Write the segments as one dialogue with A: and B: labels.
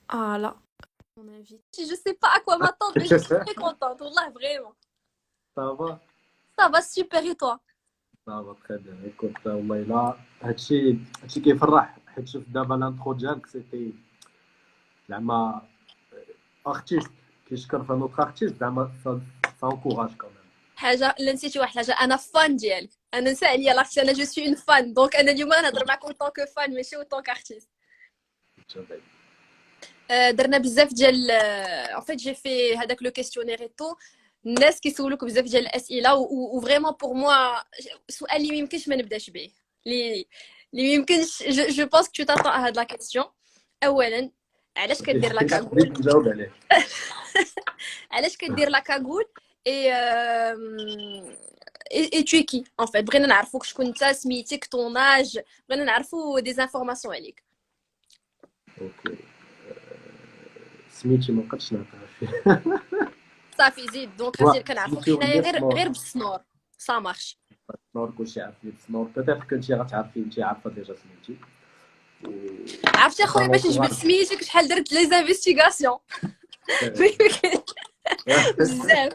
A: Ah là, mon invité. Je sais pas à quoi m'attendre, mais je suis très contente. Wallah, vraiment.
B: Ça va?
A: Ça va super et toi?
B: Ça va très bien. Écoute, والله إلا هادشي كيفرح حيت شوف دابا الانترو ديالك سيتي زعما ارتيست كيشكر في نوتر ارتيست زعما سا انكوراج كوميم.
A: حاجة لا نسيتي واحد الحاجة، أنا فان ديالك. أنا نسى عليا لاختي، أنا جو سوي اون فان، دونك أنا اليوم غنهضر معاك أوطون كو فان ماشي أوطون كارتيست. درنا بزاف ديال ان فيت جي في هذاك لو كيستيونير اي تو. الناس كيسولوك بزاف ديال الاسئله وفريمون بور موا سؤال اللي ميمكنش ما نبداش به، اللي ميمكنش. جو بونس كو تاتون هاد لا كيسيون. اولا، علاش كدير لا كاغول؟
B: بديت نجاوب عليه.
A: علاش كدير لا كاغول؟ اي اي tu es qui en fait؟ بغينا نعرفوك شكون انت، سميتك، طون اج، بغينا نعرفو دي زانفورماسيون عليك.
B: اوكي. سميتي ما بقيتش نعطيها فيه.
A: صافي زيد، دونك غنزيد كنعرفوك
B: سميتي
A: حنايا
B: ولي
A: غير
B: سنور.
A: بالسنور. سا مارش.
B: سنور كلشي عارفين سنور، بيتيتر كنتي غتعرفي انت عارفه ديجا سميتي.
A: عرفتي
B: و
A: اخويا باش نجبد سميتك شحال درت لي زانفيستيغاسيون. بزاف.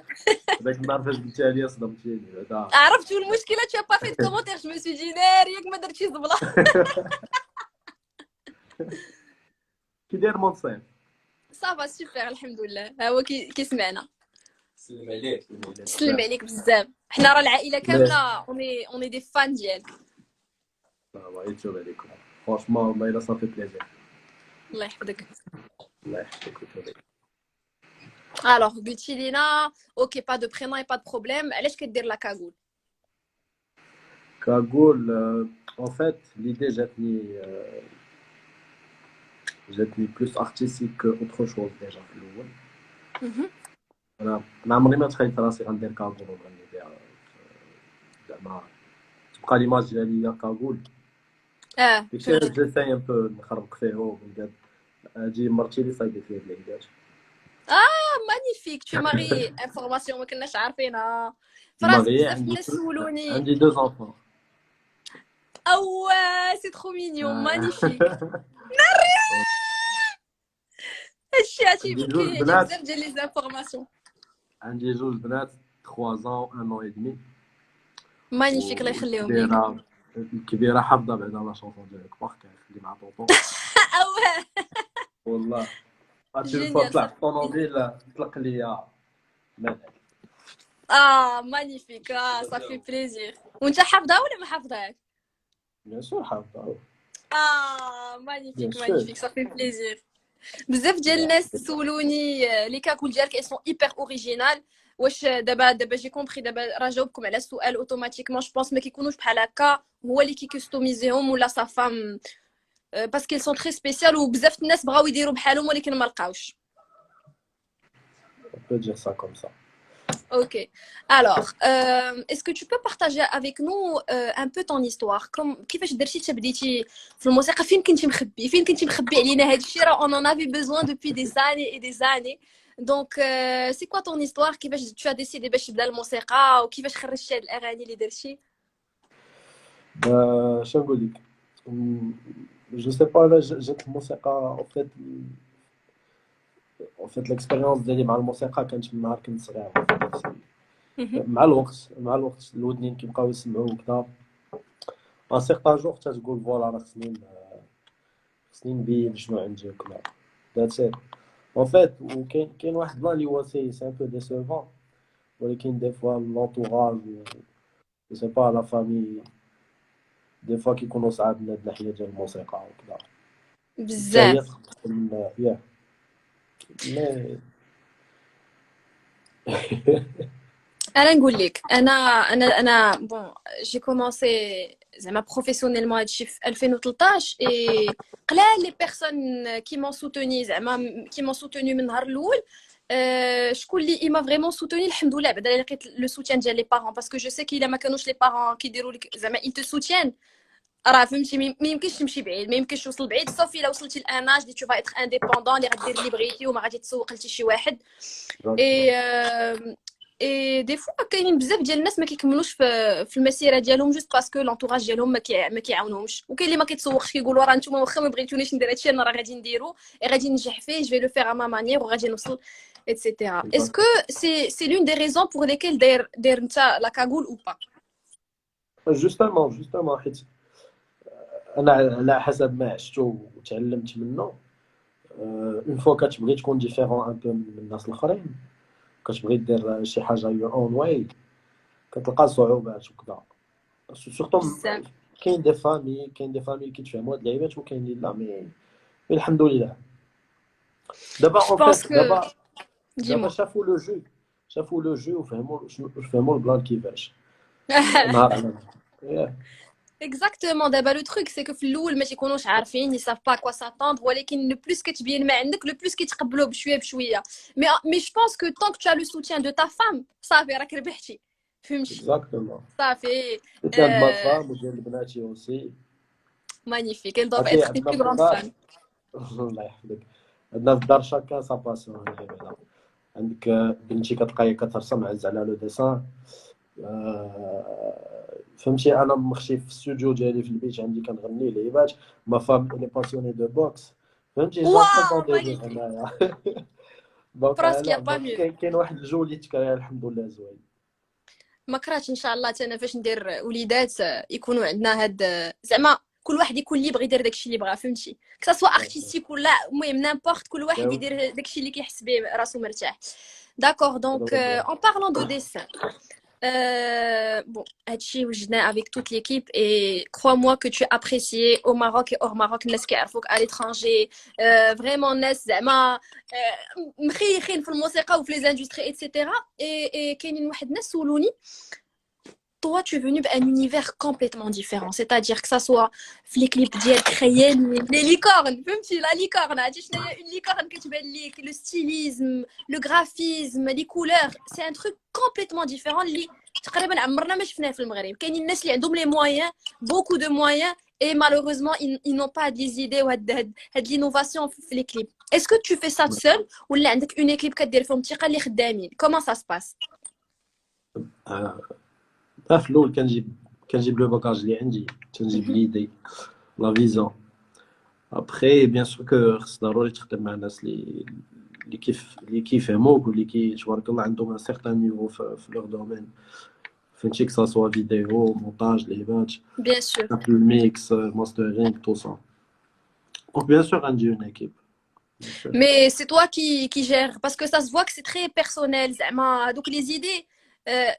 B: داك النهار فاش قلتيها لي صدمتيني بعدا.
A: عرفتوا المشكله تو با فيت كومونتير، جو مي سوي دي نار ياك ما درتش زبله.
B: كي داير مونسير؟
A: صافا سوبر الحمد لله، ها هو كيسمعنا.
B: سلم عليك سلم عليك
A: تسلم
B: بزاف.
A: عليك بزاف، حنا راه العائله
B: مليح.
A: كامله اوني دي فان ديالك.
B: الله يتوب عليكم. فرانشمون والله الا صافي بليزير.
A: الله يحفظك.
B: الله يحفظك ويتوب عليك.
A: الوغ قلتي لينا اوكي با دو برينون اي با دو بروبليم، علاش كدير لا كاغول؟
B: كاغول اون فيت ليدي جاتني بلوس ارتستيك اوتر شوز ديجا في الاول. انا ما عمري ما تخيلت راسي غندير كاغول وغندير بها زعما تبقى ليماج ديالي هي كاغول. داكشي
A: فهمتك.
B: جيساي ان بو نخربق فيهم ونقاد اجي مرتي لي صايبت لي هاد العيدات.
A: مانيفيك، تو ماغي انفورماسيون ما كناش عارفينها. فراس
B: ماغيي
A: بزاف
B: عندي
A: الناس سولوني.
B: عندي دو زونفون.
A: او سي ترو مينيون، مانيفيك. هادشي عرفتي
B: عندي جوج
A: يبكي لي
B: بنات.
A: بزاف ديال لي زانفورماسيون.
B: عندي جوج بنات 3 ans 1 an et demi.
A: مانيفيك، الله يخليهم ليك.
B: الكبيرة حافظة بعدا لا شونسون ديالك باغ كنخلي مع طوطو.
A: اوه
B: والله عرفتي اون فوا
A: جينيال
B: طلعت في
A: صافي.
B: الطوموبيل طلق ليا مدح.
A: مانيفيك، صافي بليزير. وانت حافظها ولا ما حافظهاش؟
B: بيان سور حافظة. بيان
A: مانيفيك
B: سور.
A: مانيفيك، صافي بليزير. بزاف ديال الناس سولوني لي كاكول ديالك اي سون ايبر اوريجينال. واش دابا جي كومبري، دابا راه جاوبكم على السؤال اوتوماتيكمون. جو بونس ما كيكونوش بحال هكا، هو اللي كيكستوميزيهم ولا sa femme parce qu'ils sont très spéciaux وبزاف الناس بغاو يديروا بحالهم ولكن ما لقاوش.
B: On peut dire ça comme ça.
A: Ok. Alors, est-ce que tu peux partager avec nous un peu ton histoire? Comme كيفاش درتي تبديتي في الموسيقى؟ فين كنتي مخبي علينا هذا الشيء؟ راه on en avait besoin depuis des années et des années. Donc c'est quoi ton histoire؟ كيفاش tu as décidé باش تبدا الموسيقى وكيفاش خرجتي هاد الاغاني اللي درتي؟
B: شنو نقول لك؟ جو سي با علاش جات الموسيقى. اون فيت ليكسبيريونس ديالي مع الموسيقى كانت من نهار كنت صغير. مع الوقت الودنين كيبقاو يسمعوا وكذا. ان سيغتان جور تتقول فوالا راه خصني نبين شنو عندي وكذا. ذاتس ات اون فيت. وكاين واحد بلان اللي هو سي ان بو ديسيفون، ولكن دي فوا لونطوراج جو سي با لا فامي دي فوا كيكونوا صعاب من هاد الناحية ديال الموسيقى وكذا. حتى هي
A: بزاف.
B: تقدر ياه مي
A: انا نقول لك، انا بون جي كومونسي زعما بروفيسيونيلمون هادشي في 2013. اي قلال لي بيرسون كي مون سوتوني، زعما كي مون سوتوني من النهار الاول. شكون اللي ايما فريمون سوتوني؟ الحمد لله بعدا لقيت لو سوتيان ديال لي بارون، باسكو جو سي كي الا ما كانوش لي بارون كيديروا لك زعما اي تو سوتيان، راه فهمتي ما يمكنش تمشي بعيد، ما يمكنش توصل بعيد، صافي الا وصلتي لاناج دي تو فا اتر انديبوندون اللي غدير اللي بغيتي وما غادي تسوق لتي شي واحد. اي اي دي فوا كاينين بزاف ديال الناس ما كيكملوش في المسيره ديالهم جوست باسكو لونطوراج ديالهم ما كيعاونهمش، وكاين اللي ما كيتسوقش كيقولوا راه نتوما واخا ما بغيتونيش ندير هادشي انا راه غادي نديرو غادي ننجح فيه جو في لو فير ا ما مانيير وغادي نوصل etc. Est-ce que c'est l'une des raisons pour lesquelles داير انت لا كاغول او با؟
B: جوستومون حيت انا على حسب ما عشتو وتعلمت منه. اون فوا كتبغي تكون ديفيرون ان بو من الناس الاخرين، كتبغي دير شي حاجه يور اون واي، كتلقى صعوبات وكذا. سورتو
A: بزاف
B: كاين دي فامي كيتفهموا هاد اللعيبات وكاين اللي لا، مي الحمد لله. دابا
A: جو
B: اون
A: بونس
B: فيت
A: كو
B: دابا
A: ديمو
B: شافوا لو جو وفهموا البلان كيفاش نهار على نهار.
A: Exactement. D'abord, le truc, c'est que فالأول ما تيكونوش عارفين, ils savent pas à quoi s'attendre. ولكن le plus كتبين ما عندك, le plus كيتقبلوا بشوية بشوية. Mais je pense que tant que tu as le soutien de ta femme, صافي راك ربحتي. فهمتي؟
B: اكزاكتومون
A: صافي.
B: soutien de ma femme وديال بناتي اوسي.
A: Magnifique. Elles doivent
B: عرفتي
A: être tes
B: عندنا
A: plus
B: في
A: grandes
B: الدار
A: fans.
B: الله يحفظك، عندنا في الدار شاكان سا باسيون بعدا. عندك بنتي كتلقاي كترسم عز على لو ديسان. فهمتي انا مخشي في الاستوديو ديالي في البيت عندي كنغني لعيبات. ما فام لي باسيوني دو بوكس، فهمتي جامبون
A: Waouh,
B: دون ديفير
A: magnifique.
B: هنايا. دونك
A: Presque, il n'y a
B: لا
A: pas
B: دونك
A: mieux.
B: كاين واحد الجو اللي تكايا الحمد لله زوين.
A: ما كرهتش ان شاء الله انا فاش ندير وليدات يكونوا عندنا هاد زعما كل واحد يكون اللي يبغي يدير داكشي اللي بغا فهمتي كسا سوا ارتستيك ولا المهم نامبورط كل واحد يدير داكشي اللي كيحس به راسو مرتاح داكور دونك en parlant de dessin bon هادشي وجدنا avec toute l'équipe et crois-moi que tu es apprécié au Maroc et hors Maroc الناس كيعرفوك à l'étranger vraiment الناس زعما مخيخين في الموسيقى وفي لي اندستري ايتترا et كاينين واحد الناس سولوني toi tu es venu d'un univers complètement différent c'est-à-dire que ça soit في les clips ديالك خيالي les licornes فهمتي la licorne عرفتي شنو هي une licorne كتبان ليك le stylisme le graphisme les couleurs c'est un truc complètement différent اللي تقريبا عمرنا ما شفناه في المغرب كاينين الناس اللي عندهم les moyens beaucoup de moyens et malheureusement ils n'ont pas des idées وهاد l'innovation في les clips est-ce que tu fais ça seul ولا عندك une équipe كدير فيهم ثقه اللي خدامين comment ça se passe
B: في الاول كنجيب لو باكاج اللي عندي، تنجيب ليدي لا فيزون. ابخي بيان سور كو خص ضروري تخدم مع الناس اللي كيفهموك واللي تبارك الله عندهم ان سيغتان نيفو في لور دومين، فهمتي كسا سوا فيديو مونتاج لعيبات
A: bien sûr
B: الميكس ماسترينغ تو سا. دونك بيان سور غندي اون ايكيب.
A: Mais c'est toi qui gères parce que ça se voit que c'est très personnel زعما دوك les idées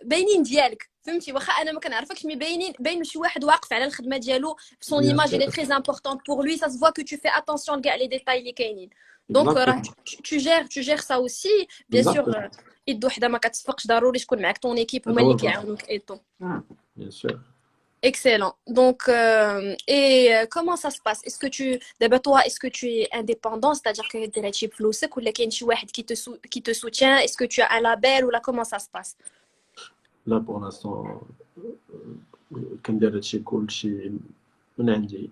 A: باينين ديالك فهمتي واخا انا ما كنعرفكش مي باين شي واحد واقف على الخدمه ديالو son image elle est très importante pour lui ça se voit que tu fais attention لكاع les détails اللي كاينين donc راه tu gères ça aussi bien sûr يد وحده ما كتصفقش ضروري تكون معاك ton équipe هما اللي كيعاونوك et tout
B: bien sûr.
A: Excellent. Donc, comment ça se passe? Est-ce que d'abord toi, est-ce que tu es indépendant, c'est-à-dire que tu es type فلوسك ولا كاين شي واحد qui te soutient? Est-ce que tu as un label ou là comment ça se passe?
B: Là pour l'instant كندير هادشي كلشي من عندي.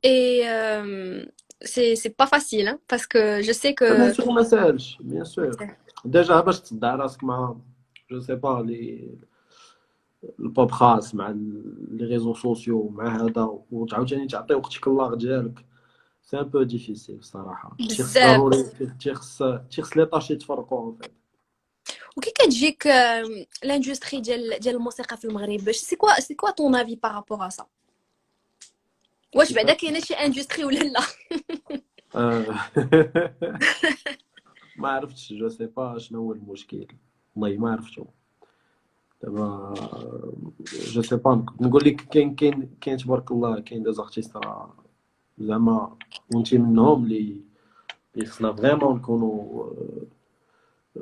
A: Et c'est pas facile hein, parce que je sais que
B: bien sûr ما ساهلش bien sûr. ديجا باش تصدع راسك مع جو سي با لي البوب خاص مع لي ريزو سوسيو مع هذا وتعاوتاني تعطي وقتك الله ديالك سي ان بو ديفيسيل الصراحه. تيخص ضروري تيخص لي طاش يتفرقوا ان فيت.
A: وكي كتجيك لاندستري ديال الموسيقى في المغرب سي كوا طون افي بارابور ا سا واش بعدا كاينه شي اندستري ولا لا
B: ما عرفتش جو سي با شنو هو المشكل والله ما عرفتو دابا جو سي با نقول لك كاين تبارك الله كاين دي زارتيست زعما وانتي منهم اللي خصنا فريمون نكونوا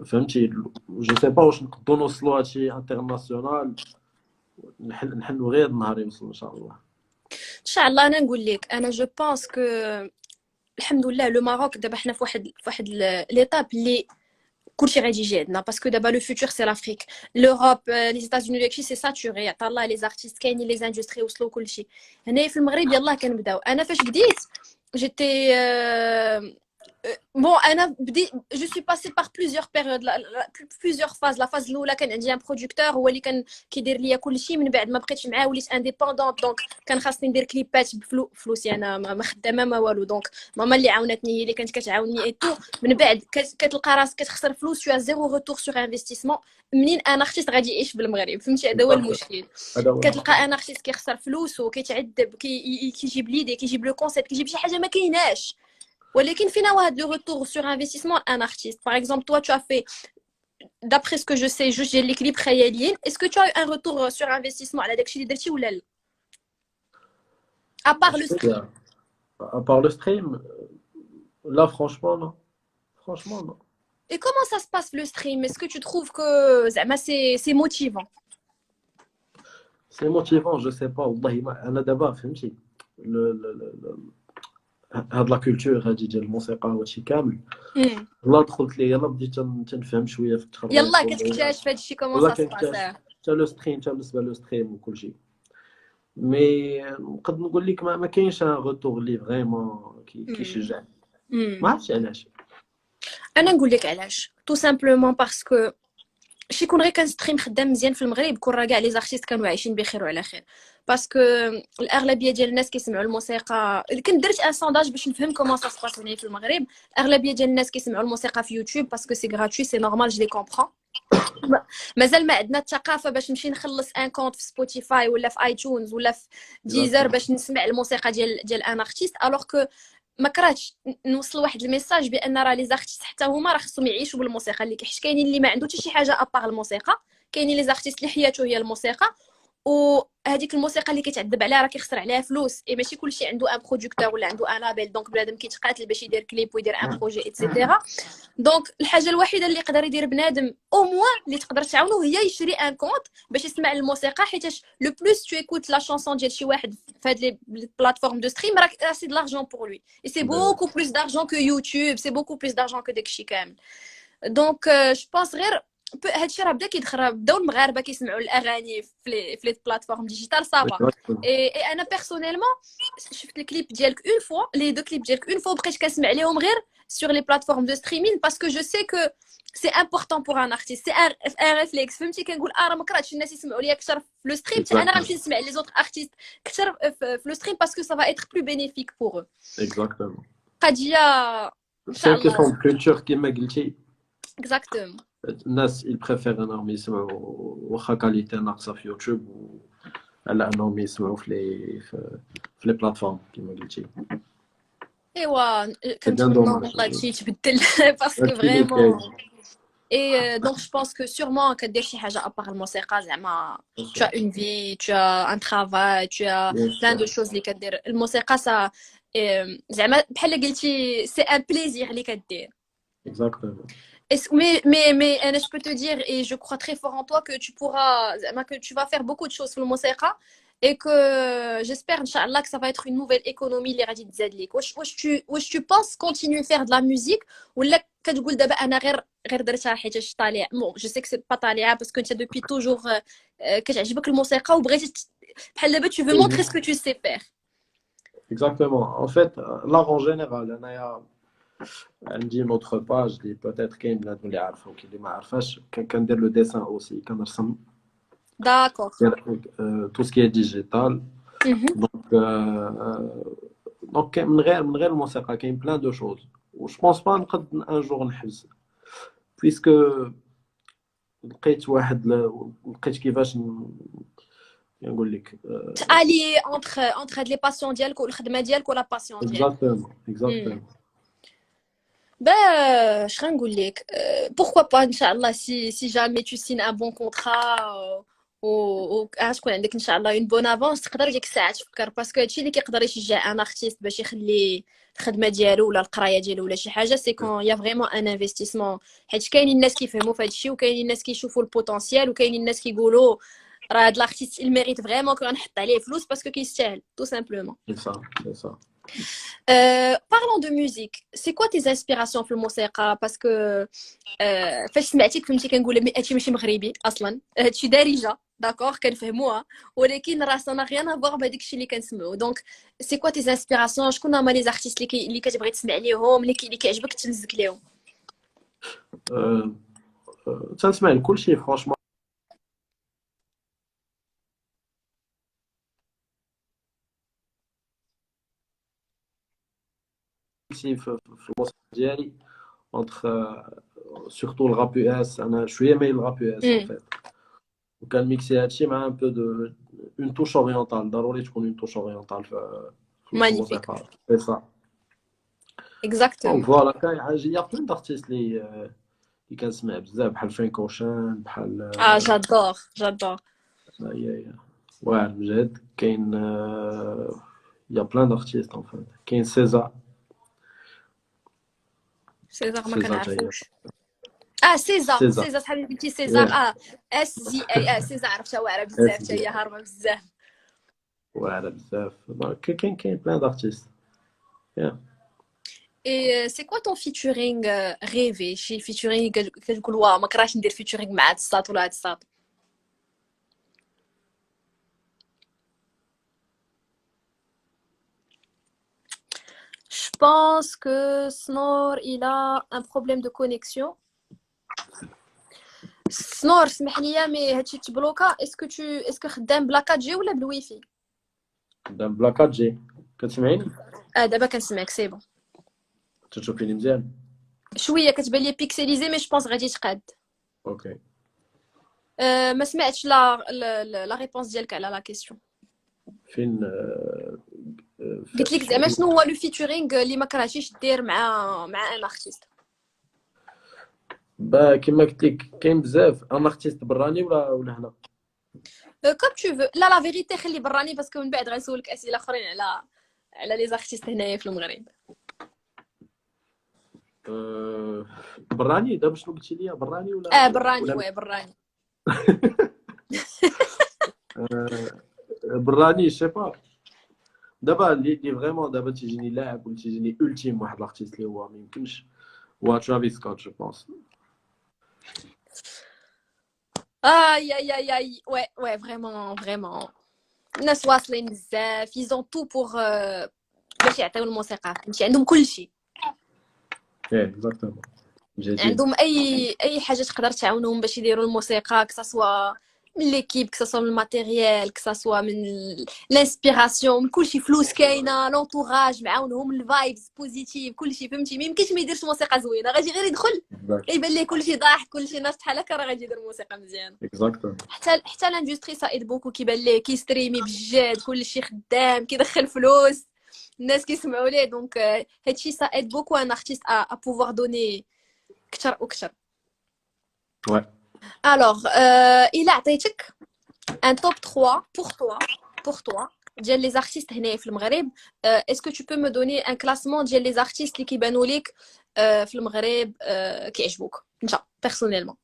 B: فهمتي جو سي با واش نقدروا نوصلوا هادشي انترناسيونال نحلوا غير النهار يوصل ان شاء الله
A: ان شاء الله. انا نقول لك انا جو بونس كو الحمد لله لو ماروك دابا حنا في واحد ليطاب اللي كلشي غادي يجي عندنا باسكو دابا لو فيوتور سي لافريك لوروب لي زيتازوني داكشي سي ساتوري عطا الله لي زارتيست كاينين لي اندستري وصلوا كلشي هنايا في المغرب يلاه كنبداو. انا فاش بديت جيتي Bon, je suis passée par plusieurs périodes, plusieurs phases. La phase الاولى كان عندي un producteur هو اللي كان كيدير ليا كل شيء. من بعد ما بقيتش معاه وليت انديبوندونت، دونك كان خاصني ندير كليبات بفلوسي انا، ما خدامه ما والو. دونك ماما اللي عاونتني، هي اللي كانت كتعاوني اي تو. من بعد كتلقى راسك كتخسر فلوس، تو زيرو ريتور سور انفستيسمون. منين انا اختيت غادي يعيش بالمغرب، فهمتي؟ هذا هو المشكل.
B: هذا هو
A: كتلقى انا اختيت كيخسر فلوس وكيتعذب، كيجيب ليدي، كيجيب لو كونسيبت، كيجيب شي حاجه ما كايناش. ولكن فينا واحد لو retour sur investissement un artiste. Par exemple, toi, tu as fait, d'après ce que je sais, juste les clips خياليين. Est-ce que tu as eu un retour sur investissement على داكشي اللي درتي ولا لا؟ À part le stream.
B: À part le stream, là, franchement, non. Franchement, non.
A: Et comment ça se passe le stream? Est-ce que tu trouves que زعما c'est motivant?
B: C'est motivant, je sais pas. والله ما أنا دابا فهمتي هاد لا كولتور هادي ديال الموسيقى وهادشي كامل. يلا دخلت ليه، يلا بديت تنفهم شويه في التخرج،
A: يلا كتكتشف هادشي كومون سا سباس.
B: حتى لو ستريم، حتى بالنسبه لو ستريم وكل شيء. مي نقدر نقول لك ما كاينش ان روتور لي فريمون كيشجع. ما عرفتش علاش.
A: انا نقول لك علاش. تو سامبلومون باسكو شي كون غير كان ستريم خدام مزيان في المغرب، كون راه كاع لي زارتيست كانوا عايشين بخير وعلى خير. باسكو الاغلبيه ديال الناس كيسمعوا الموسيقى. كنت درت ان سونداج باش نفهم كومون سا سباس هنا في المغرب. الاغلبيه ديال الناس كيسمعوا الموسيقى في يوتيوب باسكو سي غراتوي، سي نورمال، جو لي كومبرون. مازال ما عندنا الثقافه باش نمشي نخلص ان كونت في سبوتيفاي ولا في ايتونز ولا في ديزر باش نسمع الموسيقى ديال ان ارتيست. الوغ كو ما كرهتش نوصل واحد الميساج بان راه لي زارتيست حتى هما راه خصهم يعيشوا بالموسيقى اللي حيت كاينين اللي ما عنده حتى شي حاجه ابار الموسيقى، كاينين لي زارتيست اللي حياته هي الموسيقى، وهذيك الموسيقى اللي كيتعذب عليها راه كيخسر عليها فلوس. اي ماشي كلشي عنده ان برودكتور ولا عنده ان لابيل، دونك بنادم كيتقاتل باش يدير كليب ويدير ان بروجي ايتترا. دونك الحاجه الوحيده اللي يقدر يدير بنادم او موان اللي تقدر تعاونو هي يشري ان كونت باش يسمع الموسيقى، حيت لو بلوس تو ايكوت لا شانسون ديال شي واحد في هاد لي بلاتفورم دو ستريم، راه سي دو لارجون بور لوي، اي سي بوكو بلوس دارجون كو يوتيوب، سي بوكو بلوس دارجون كو داكشي كامل. دونك جو بونس غير هادشي راه بدا كيدخل، بداو المغاربه كيسمعوا الاغاني في لي بلاتفورم ديجيتال صافا. اي انا بيرسونيلمون شفت الكليب ديالك اون فوا، لي دو كليب ديالك اون فوا، بقيت كنسمع ليهم غير sur les plateformes de streaming parce que je sais que c'est important pour un artiste, c'est un réflexe. فهمتي؟ كنقول راه ما كرهتش الناس يسمعوا ليا اكثر في لو ستريم، حتى انا غنمشي نسمع لي زوطر ارتيست اكثر في لو ستريم باسكو ça va être plus bénéfique pour eux.
B: Exactement.
A: قضيه ان شاء الله.
B: C'est une culture كما قلتي.
A: Exactement.
B: الناس ils préfèrent انهم يسمعوا واخا كاليتي ناقصه في يوتيوب على انهم يسمعوا في لي بلاتفورم كما قلتي.
A: ايوا كنتمنى والله هادشي يتبدل باسكو فريمون. Et donc je pense que sûrement كدير شي حاجه ابار الموسيقى، زعما tu as une vie, tu as un travail, tu as plein de choses اللي كدير. الموسيقى سا زعما بحال قلتي سي ان بليزير اللي كدير.
B: Exactement.
A: Mais je peux te dire et je crois très fort en toi que tu pourras, que tu vas faire beaucoup de choses في الموسيقى et que j'espère inchallah que ça va être une nouvelle économie اللي غادي تزاد ليك. واش tu penses continuer faire de la musique ولا كتقول دابا انا غير درتها حيت طالع؟ بون جو سي كو سي با طالعه باسكو انت دوبي توجور كتعجبك الموسيقى وبغيتي بحال دابا tu veux montrer ce que tu sais faire.
B: Exactement. En fait, l'art en général, انايا عندي نوتر باج اللي بوتيتر كاين بنادم اللي عارفه وكاين اللي ما عارفاش، كندير لو ديسان اوسي، كنرسم.
A: داكور.
B: تو سكي ديجيتال. دونك من غير الموسيقى كاين بلان دو شوز و جو بونس با نقد ان جور نحبس بويسكو لقيت كيفاش نقول لك
A: تالي انتر هاد لي باسيون ديالك والخدمه ديالك ولا باسيون ديالك.
B: اكزاكتومون.
A: Je vais vous dire, pourquoi pas, Inch'Allah, si jamais tu signes un bon contrat ou تكون عندك Inch'Allah une bonne avance، تقدر ديك الساعات تفكر باسكو هادشي اللي كيقدر يشجع ان ارتيست باش يخلي الخدمه ديالو ولا القرايه ديالو ولا شي حاجه، سي كون يا فريمون ان انفستيسمون. حيت كاينين الناس كيفهموا في هادشي وكاينين الناس كيشوفوا البوتونسيال وكاينين الناس كيقولوا راه هاد الارتيست الميريت فريمون كون نحط عليه فلوس باسكو كيستاهل تو سامبلومون.
B: C'est ça.
A: Parlons de musique. C'est quoi tes inspirations في الموسيقى؟ باسكو فاش سمعتيك فهمتي كنقول هادشي ماشي مغربي اصلا، هادشي دارجه d'accord كنفهموها ولكن راه ça n'a rien à voir بهذاك الشيء اللي كنسمعو. دونك سي كوا تي انسبيراسيون؟ شكون هما لي زارتيست اللي كتبغي تسمع ليهم، اللي كيعجبك تلزك ليهم؟
B: تنسمع لكل شيء فرانشمون. في الموسيقى ديالي اونتر سورتو الراب يو اس، انا شويه مايل للراب يو اس ان فيت، وكان ميكسي هادشي مع ان بو دو اون توش اورينتال. ضروري تكون اون توش اورينتال في
A: مانيفيك
B: الموسيقى، سي سا. دونك
A: اكزاكتومون.
B: فوالا كاين يا بلان دارتيست اللي كنسمع بزاف، بحال فرانك اوشان، بحال
A: اه جادور
B: واعر بجد. كاين يا بلان دارتيست ان فيت. كاين سيزار.
A: سيزار ما
B: سيزار جاي.
A: كنعرفوش. سيزا
B: سيزار
A: سيزا صحابي قلتي سيزار. اس زي اي سيزا عرفتها واعره بزاف
B: اس
A: حتى
B: دي
A: هي هاربه بزاف.
B: واعر بزاف. كاين بلان دارتيست.
A: اي سي كوا طون فيتورينغ ريفي؟ شي فيتورينغ كتقول واه ما كرهتش ندير فيتورينغ مع هاد الساط ولا هاد الساط؟ Je pense que Snor, il a un problème de connexion. Snor, اسمح لي مي هادشي تبلوكا. اسكو خدام بلا 4G ولا بالواي فاي؟
B: قدام بلا 4 جي. كتسمعيني؟
A: دابا كنسمعك سي بون.
B: تشوفيني مزيان؟
A: شويه كتبان لي بيكسيليزي مي جو بونس غادي تقاد.
B: اوكي.
A: ما سمعتش لا ريبونس ديالك على لا كيسيون.
B: فين
A: قلت لك زعما شنو هو لو فيتورينغ اللي ما كرهتيش دير مع ان ارتيست؟
B: كيما قلت لك كاين بزاف. انا ارتيست براني ولا هنا؟
A: كوم تو فو. لا فيريتي خلي براني باسكو من بعد غنسولك اسئله اخرين على لي زارتيست هنايا في المغرب.
B: براني. دابا شنو قلتي لي؟ براني ولا
A: براني
B: ولا
A: وي براني.
B: براني سي با. دابا اللي فريمون دابا تيجيني لاعب ولا تيجيني التيم واحد الارتيست اللي هو ما يمكنش، هو ترافيس سكوت جو بونس.
A: اي وي فريمون الناس واصلين بزاف. يزون تو بوغ باش يعطيو الموسيقى، فهمتي؟ عندهم كل شيء.
B: اكزاكتومون.
A: عندهم اي حاجه تقدر تعاونهم باش يديروا الموسيقى، كسوا من ليكيب، كسوا من الماتيريال، كسوا من الانسبيراسيون، من كلشي. فلوس كاينه، لونطوراج معاونهم، الفايبس بوزيتيف، كلشي فهمتي. ما يمكنش ما يديرش موسيقى زوينه. غادي غير يدخل يبان ليه كلشي ضاح، كلشي ناس بحال هكا، راه غادي يدير موسيقى مزيانه.
B: اكزاكتومون.
A: حتى الاندستري سايد بوكو، كيبان ليه كيستريمي بجد، كلشي خدام، كيدخل فلوس، الناس كيسمعوا ليه. دونك هادشي سايد بوكو ان ارتيست ا بوفوار دوني كثر وكثر.
B: Ouais.
A: Alors, il a عطيتك un top 3 pour toi ديال les artistes هنا في المغرب. Est-ce que tu peux me donner un classement ديال les artistes اللي كيبانوا لك في المغرب كيعجبوك انت personnellement؟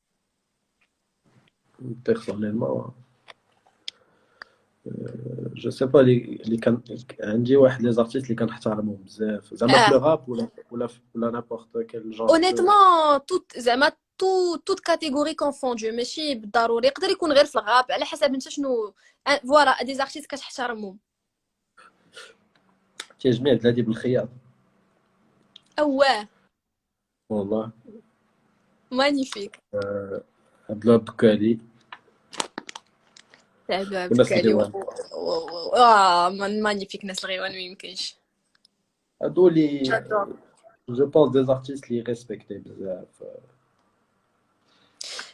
B: Personnellement, je sais pas اللي كان عندي واحد لي زارتيست اللي كنحترمهم بزاف، زعما في لو راب ولا نابورت كيل جونر.
A: honnêtement زعما toute catégorie confondue، ماشي بالضروري، يقدر يكون غير في الغاب، على حسب انت شنو. فوالا دي زارتيست كتحترمهم.
B: تيجمع بلادي بالخياط.
A: اواه
B: والله.
A: مانيفيك.
B: عبد الله بكالي. والناس الغيوان.
A: مانيفيك. ناس الغيوان ما يمكنش.
B: هادو اللي جو بونس دي زارتيست اللي ريسبكتي بزاف.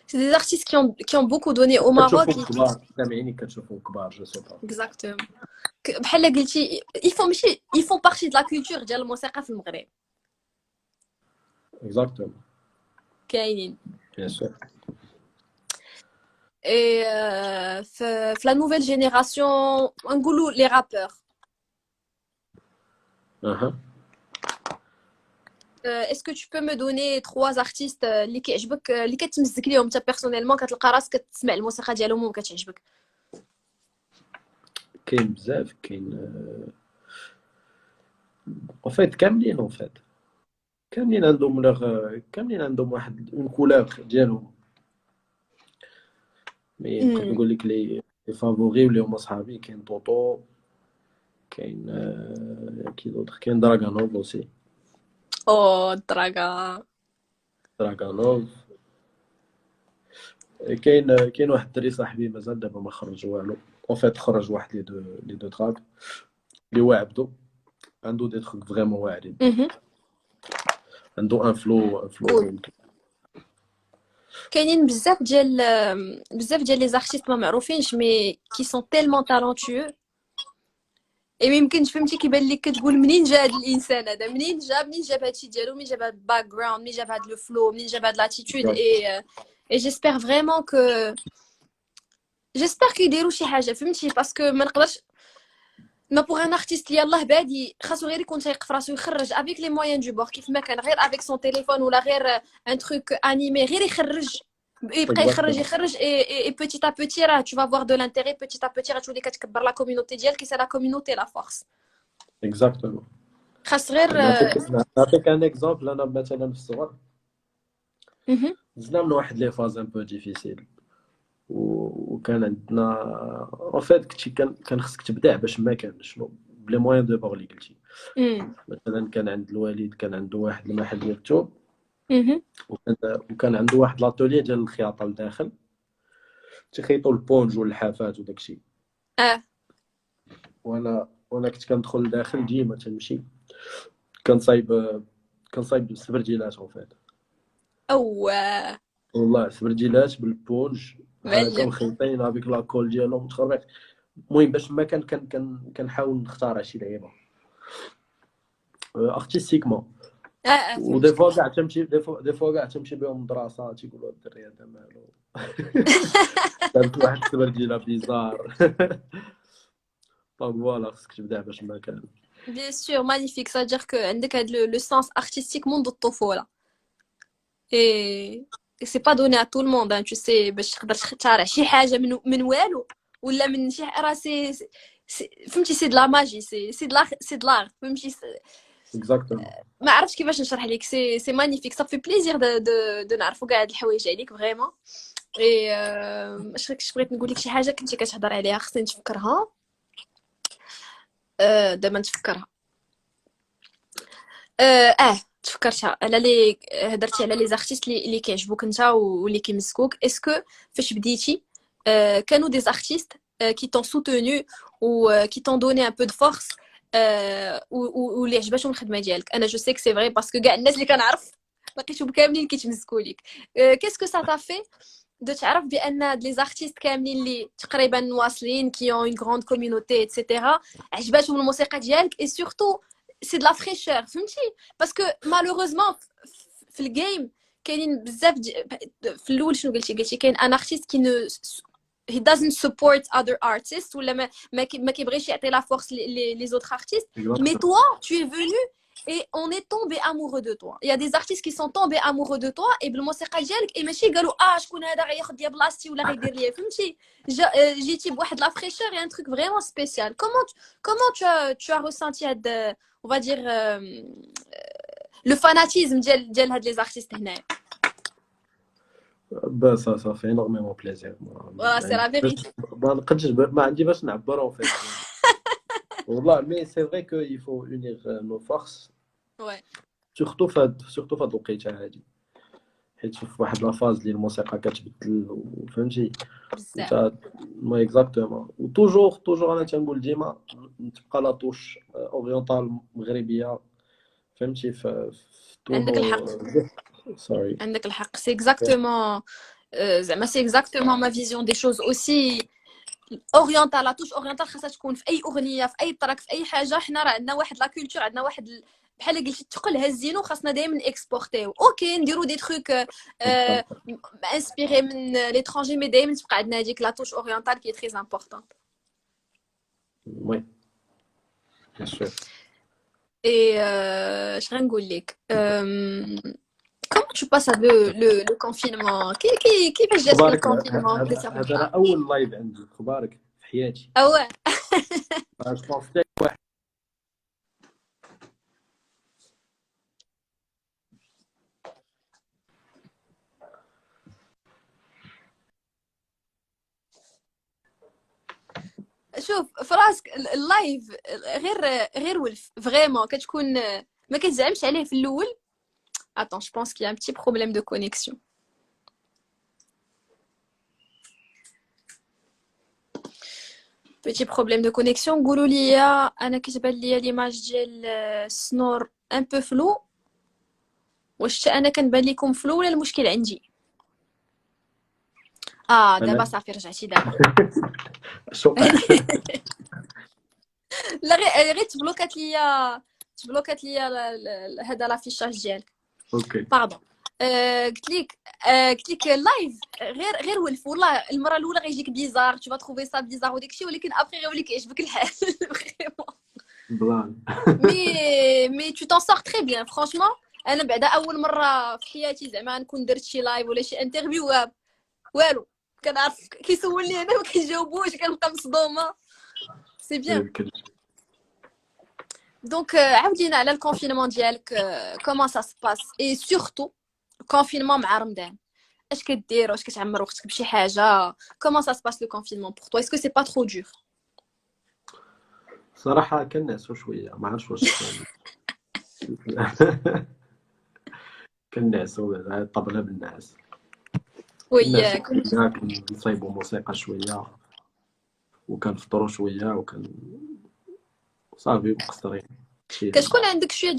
A: C'est des artistes qui ont beaucoup donné au Maroc.
B: سامعيني كتشوفهم كبار جو سي با.
A: Exactement. بحال قلتي ils font partie de la culture ديال الموسيقى في المغرب.
B: Exactement.
A: كاينين.
B: Bien sûr.
A: Et في la nouvelle génération نقولوا les rappeurs. Est-ce que tu peux me donner 3 artistes اللي كيعجبك، اللي كتمزك ليهم انت بيرسونيلمون، كتلقى راسك كتسمع الموسيقى ديالهم وكتعجبك؟
B: كاين بزاف. كاين وفيت كاملين وفيت كاملين عندهم واحد اون كولور ديالهم. مي بقيت
A: امم
B: نقول لك لي فافوري واللي هما صحابي كاين طوطو كاين كي دوطخ كاين دراغانوف اوسي
A: او الدراغا.
B: دراغانوف كاين واحد الدري صاحبي مازال دابا ما خرج والو اون فيت خرج واحد لي دو تراك اللي هو عبدو عنده دي تروك فريمون واعرين
A: مهم.
B: عنده ان فلو
A: كول.
B: ممكن
A: كاينين بزاف ديال لي زارتيست ما معروفينش مي كي سون تيلمون تالونتيو. اي ميمكنش فهمتي كيبان لك كتقول منين جا هاد الانسان هذا، منين جاب هادشي ديالو، منين جاب هاد الباك جراوند، منين جاب هاد لو فلو، منين جاب هاد لاتيتود. اي جيسبر فريمون كو جيسبر كيديروا شي حاجه فهمتي، باسكو ما نقدرش ما بوغ ان ارتيست اللي يلاه بادي خاصو غير يكون تايق في راسو يخرج افيك لي مويان دو بور كيف ما كان، غير افيك سون تيليفون ولا غير ان تروك انيمي، غير يخرج يبقى يخرج
B: اكزاكتومون
A: يخرج اي بوتيت ا بوتي راه تو فا فوار دو لانتيري، بوتيت ا بوتي غتولي كتكبر لا كوميونيتي ديالك، سي لا كوميونيتي لا فورس.
B: اكزاكتومون
A: خاص غير
B: نعطيك ان اكزومبل انا مثلا في الصغر
A: مهم.
B: زدنا من واحد لي فاز ان بو ديفيسيل وكان عندنا اون فيت كان خصك تبدع باش ما كان شنو بلي موان دو بور اللي قلتي
A: مم.
B: مثلا كان عند الوالد كان عنده واحد المحل ديال الثوب
A: مهم.
B: وكان عنده واحد لاتولي ديال الخياطه لداخل تيخيطوا البونج واللحافات وداك الشيء
A: اه
B: وانا كنت كندخل لداخل ديما تنمشي كنصايب كنصايب سبرديلات اون فيت
A: او
B: والله سبرديلات بالبونج بحال هكا
A: معلم.
B: مخيطين هذيك لاكول ديالهم متخربق المهم باش ما كنحاول نختار شي لعيبه ارتستيكمون ودي
A: فهمتك.
B: فوا كاع تمشي دي فوا كاع تمشي بهم الدراسه تيقولوا هاد الدري هذا مالو دارت واحد السبرديله بيزار دونك فوالا خصك تبدا باش ما كان
A: بيان سور مانيفيك، صادير كو عندك هاد لو سونس ارتستيك منذ الطفوله. et c'est pas donné à tout le monde hein, tu sais باش تقدر تختار شي حاجه من والو ولا من شي راه فهمتي سي دو لا ماجي، سي دو لار فهمتي.
B: اكزاكتومون
A: ما عرفتش كيفاش نشرح لك، سي مانيفيك، صافي بليزير دو نعرفوا كاع هاد الحوايج عليك فريمون. اي اش بغيت نقول لك شي حاجه كنتي كتهضر عليها خصني نتفكرها. دابا نتفكرها. تفكرتها على لي هضرتي على لي زارتيست اللي كيعجبوك انت واللي كيمسكوك. اسكو فاش بديتي كانوا دي زارتيست qui t'ont soutenu ou qui t'ont donné un peu de force واللي عجباتهم الخدمه ديالك؟ انا جو سي que c'est vrai parce que كاع الناس اللي كنعرف لقيتهم كاملين كيتمسكوا ليك. qu'est-ce que ça t'a fait de تعرف بان لي زارتيست كاملين اللي تقريبا واصلين qui ont une grande communauté etc عجباتهم الموسيقى ديالك et surtout c'est de la fraîcheur فهمتي؟ باسكو مالوغوزمون في الجيم كاينين بزاف في الاول شنو قلتي كاين ان ارتيست كي نو he doesn't support other artists ولا ما كيبغيش يعطي لا فورس les autres artistes. Mais toi tu es venu et on est tombé amoureux de toi. Il y a des artistes qui sont tombés amoureux de toi et بالموسيقى ديالك et ماشي قالوا شكون هذا غياخذ ليا بلاصتي ولا غيدير ليا فهمتي. جيتي بواحد لا fraîcheur et un truc vraiment spécial. Comment tu as ressenti هاد on va dire le fanatisme ديال هاد les artistes هنايا؟
B: با ça fait énormément plaisir
A: Voilà, c'est la vérité.
B: ما نقدش ما عندي باش نعبر en fait والله mais c'est vrai que il faut unir nos forces
A: Ouais.
B: surtout في هاد الوقيته هادي حيت في واحد لا فاز اللي الموسيقى كتبدل وفهمتي
A: بزاف.
B: انت ما اكزاكتومون وتوجور انا تنقول ديما تبقى لا توش اورينتال مغربيه فهمتي في تو
A: عندك الحق.
B: نو سوري
A: عندك الحق. C'est exactement زعما c'est exactement ma vision des choses aussi. اورينتال لا توش اورينتال خاصها تكون في اي اغنيه، في اي تراك، في اي حاجه. حنا راه عندنا واحد لا كولتور، عندنا واحد بحال قلتي الثقل هزينو، خاصنا دائما اكسبورتيو. اوكي نديرو دي تروك انسبيري من ليترونجي مي دائما تبقى عندنا هذيك لا توش اورينتال كي تري امبورطون.
B: وي بيان سور
A: اي اش غنقول لك comment tu passes le confinement كيفاش جاتك le
B: خبارك
A: confinement بديتي
B: هذا راه
A: تلقى؟
B: اول لايف عندي خبارك في حياتي
A: اوه
B: جو
A: شوف في راسك اللايف غير ولف فريمون كتكون ما كتزعمش عليه في الاول. Attends, je pense qu'il y a un petit problème de connexion. Petit problème de connexion. قولوا لي انا كتبان لي ليماج ديال سنور ان بو فلو. واش انا كنبان لكم فلو ولا المشكل عندي؟ دابا صافي رجعتي دابا.
B: شوف
A: لا غير تبلوكات ليا هذا لافيشاج ديالك.
B: اوكي
A: باردون. قلت لك اللايف غير ولف والله. المره الاولى غيجيك بيزار تو تروفي سا بيزار وداك الشيء ولكن ابري غيولي كيعجبك الحال فريمون.
B: بلان
A: مي تو تون سور تري بيان فرانشمون. انا بعدا اول مره في حياتي زعما نكون درت شي لايف ولا شي انترفيو والو كنعرف كيسولني انا ما كنجاوبوش كنبقى مصدومه. سي بيان. دونك عاودينا على الكونفينمون ديالك. كومون سا سباس اي سورتو كونفينمون مع رمضان اش كدير؟ واش كتعمر وقتك بشي حاجه؟ كومون سا سباس لو كونفينمون بور تو؟ اسكو سي با ترو دور؟
B: صراحه كنعسو شويه ما عرفتش واش كنعسو طبله بالناس.
A: وي
B: كنصايبوا موسيقى شويه وكنفطروا شويه صافي مقصرين.
A: كتكون عندك شويه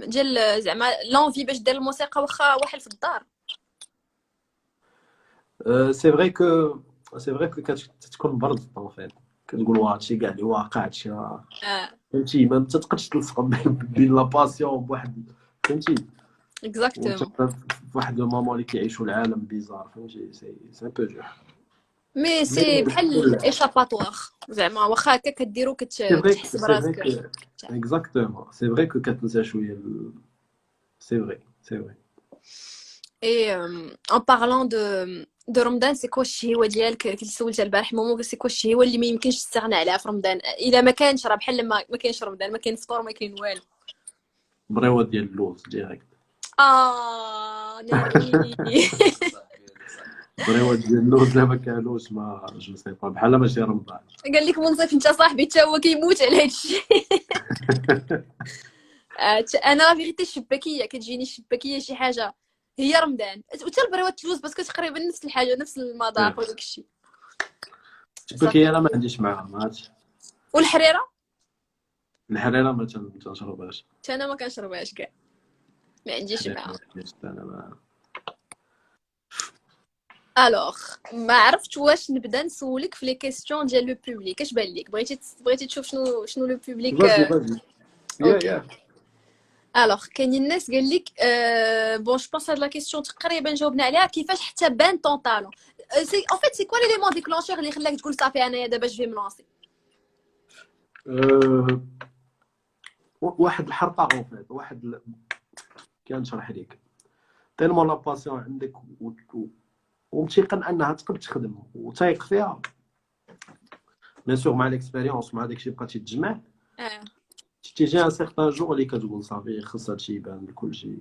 A: ديال زعما لونفي باش دير الموسيقى واخا واحد في الدار؟
B: سي فري كو كتكون برد ان فيت كتقول واه هادشي كاع اللي واقع هادشي فهمتي ما تقدش تلصق بين لا باسيون بواحد فهمتي
A: اكزاكتومون
B: واحد المومون اللي كيعيشوا العالم بيزار فهمتي سي ان بو جور.
A: مي سي بحال ايشاباتوار زعما واخا هكا كديرو كتحس براسك.
B: اكزاكتومون سي فري كو كتنسى شويه سي فري.
A: اي ان بارلون دو رمضان سي كوا الشهوه ديالك كنت سولتها البارح مومو سي كوا الشهوه اللي ما يمكنش تستغنى عليها في رمضان الا ما كانش راه بحال ما كاينش رمضان ما كاين فطور ما كاين والو.
B: بريوه ديال اللوز ديريكت
A: ناري
B: بريوه ديال اللوز ما كانوش ما جو سي با بحال ماشي رمضان.
A: قال لك منصف انت صاحبي حتى هو كيموت على هادشي. انا لا فيغيتي الشباكيه كتجيني الشباكيه شي حاجه هي رمضان وحتى البريوه تلوز باسكو تقريبا نفس الحاجه نفس المذاق وداك الشيء.
B: الشباكيه انا ما عنديش معاها ما عرفتش.
A: والحريره
B: ما تنشربهاش
A: حتى انا ما كنشربهاش كاع ما عنديش معاها. الوغ ما عرفتش واش نبدا نسولك في لي كيسيون ديال لو بوبليك. اش بان لك بغيتي تشوف شنو لو بوبليك؟
B: يا
A: الوغ كاينين الناس قال لك بون جو بونس هاد لا كيسيون تقريبا جاوبنا عليها. كيفاش حتى بان طون طالون؟ سي ان فيت سي كوا ليليمون ديكلونشور اللي خلاك تقول صافي انايا دابا جو في ملونسي؟
B: واحد الحرقه اون فيت واحد كنشرح ليك تيلمون لا باسيون عندك ومتيقن انها تقدر تخدم وتايق فيها بيان سور مع ليكسبيريونس مع داكشي بقيتي تجمع تيجي ان سيغتان جور اللي كتقول صافي خص هادشي يبان لكلشي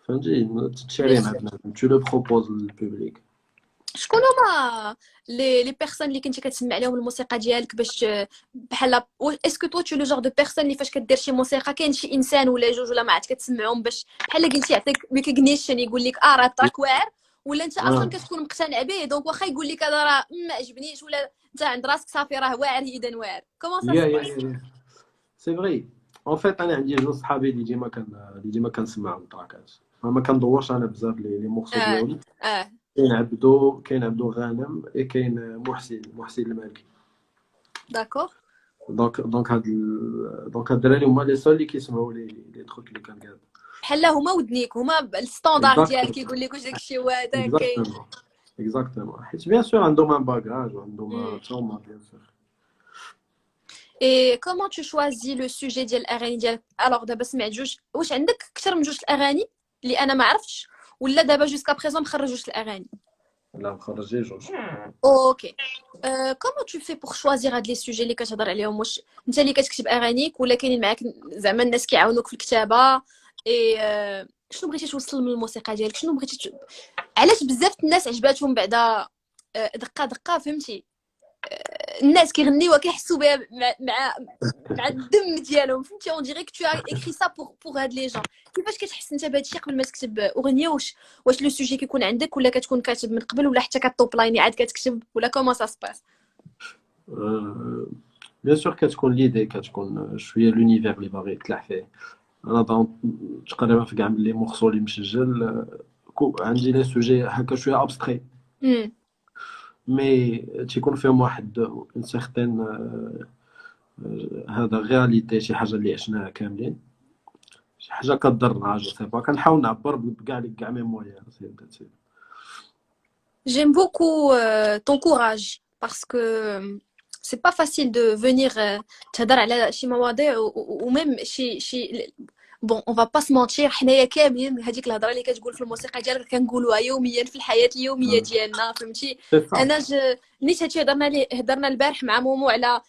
B: فهمتي تشاري مع بنادم تو لو بروبوز للبوبليك.
A: شكون هما لي بيرسون اللي كنتي كتسمع عليهم الموسيقى ديالك باش بحال اسكو تو لو جور دو بيرسون اللي فاش كدير شي موسيقى كاين شي انسان ولا جوج ولا ما عرفت كتسمعهم باش بحال قلتي يعطيك ريكوغنيشن يقول لك راه التراك واعر ولا انت اصلا كتكون مقتنع به دونك واخا يقول لك هذا راه ما عجبنيش ولا انت عند راسك صافي راه واعر اذا واعر؟ كومون سا
B: سي فري اون فيت انا عندي جوج صحابي اللي ديما كنسمعهم التراكات ما كندورش انا بزاف لي مورسو ديالهم. كاين عبدو غانم كاين محسن المالكي.
A: داكور
B: دونك هاد الدراري هما لي سول اللي كيسمعوا لي تروك اللي كنقاد
A: بحال هما ودنيك هما الستاندار ديالك كيقول لك واش داكشي هو هذا كاين
B: اكزاكتومون حيت بيان سور عندهم ان باغاج وعندهم تاهما بيان سور.
A: اي كومون تو شوازي لو سوجي ديال الاغاني ديالك؟ الوغ دابا سمعت جوج واش عندك اكثر من جوج الاغاني اللي انا ما عرفتش ولا دابا جوسكا بريزون مخرج جوج الاغاني؟
B: لا مخرجي جوج.
A: اوكي كومون تو في بور شوازير هاد لي سوجي اللي كتهضر عليهم؟ واش انت اللي كتكتب اغانيك ولا كاينين معاك زعما الناس كيعاونوك في الكتابه؟ اي شنو بغيتي توصل من الموسيقى ديالك؟ شنو بغيتي علاش بزاف الناس عجباتهم بعدا دقه فهمتي الناس كيغنيوها كيحسوا بها مع الدم ديالهم فهمتي اون ديريك تو اكري سا بور هاد لي جون. كيفاش كتحس انت بهادشي قبل ما تكتب اغنيه؟ واش لو سوجي كيكون عندك ولا كتكون كاتب من قبل ولا حتى كطوب لايني عاد كتكتب ولا كومون سا سباس؟
B: بيان سور كتكون ليدي كتكون شويه لونيفير اللي باغي يطلع فيه. انا تقريبا في كاع لي مورسو اللي مسجل عندي لي سوجي هكا شويه ابستري مي تيكون فيهم واحد اون سيغتين هذا رياليتي، شي حاجه اللي عشناها كاملين، شي حاجه كضرنا جو سي با، كنحاول نعبر بكاع مي مويان.
A: J'aime beaucoup ton courage parce que c'est pas facile de venir تهضر على شي مواضيع وميم شي بون اون فا با سمونتير حنايا كاملين هذيك الهضره اللي كتقول في الموسيقى ديالك كنقولوها يوميا في الحياه اليوميه ديالنا فهمتي. انا نيت هادشي هضرنا البارح مع مومو على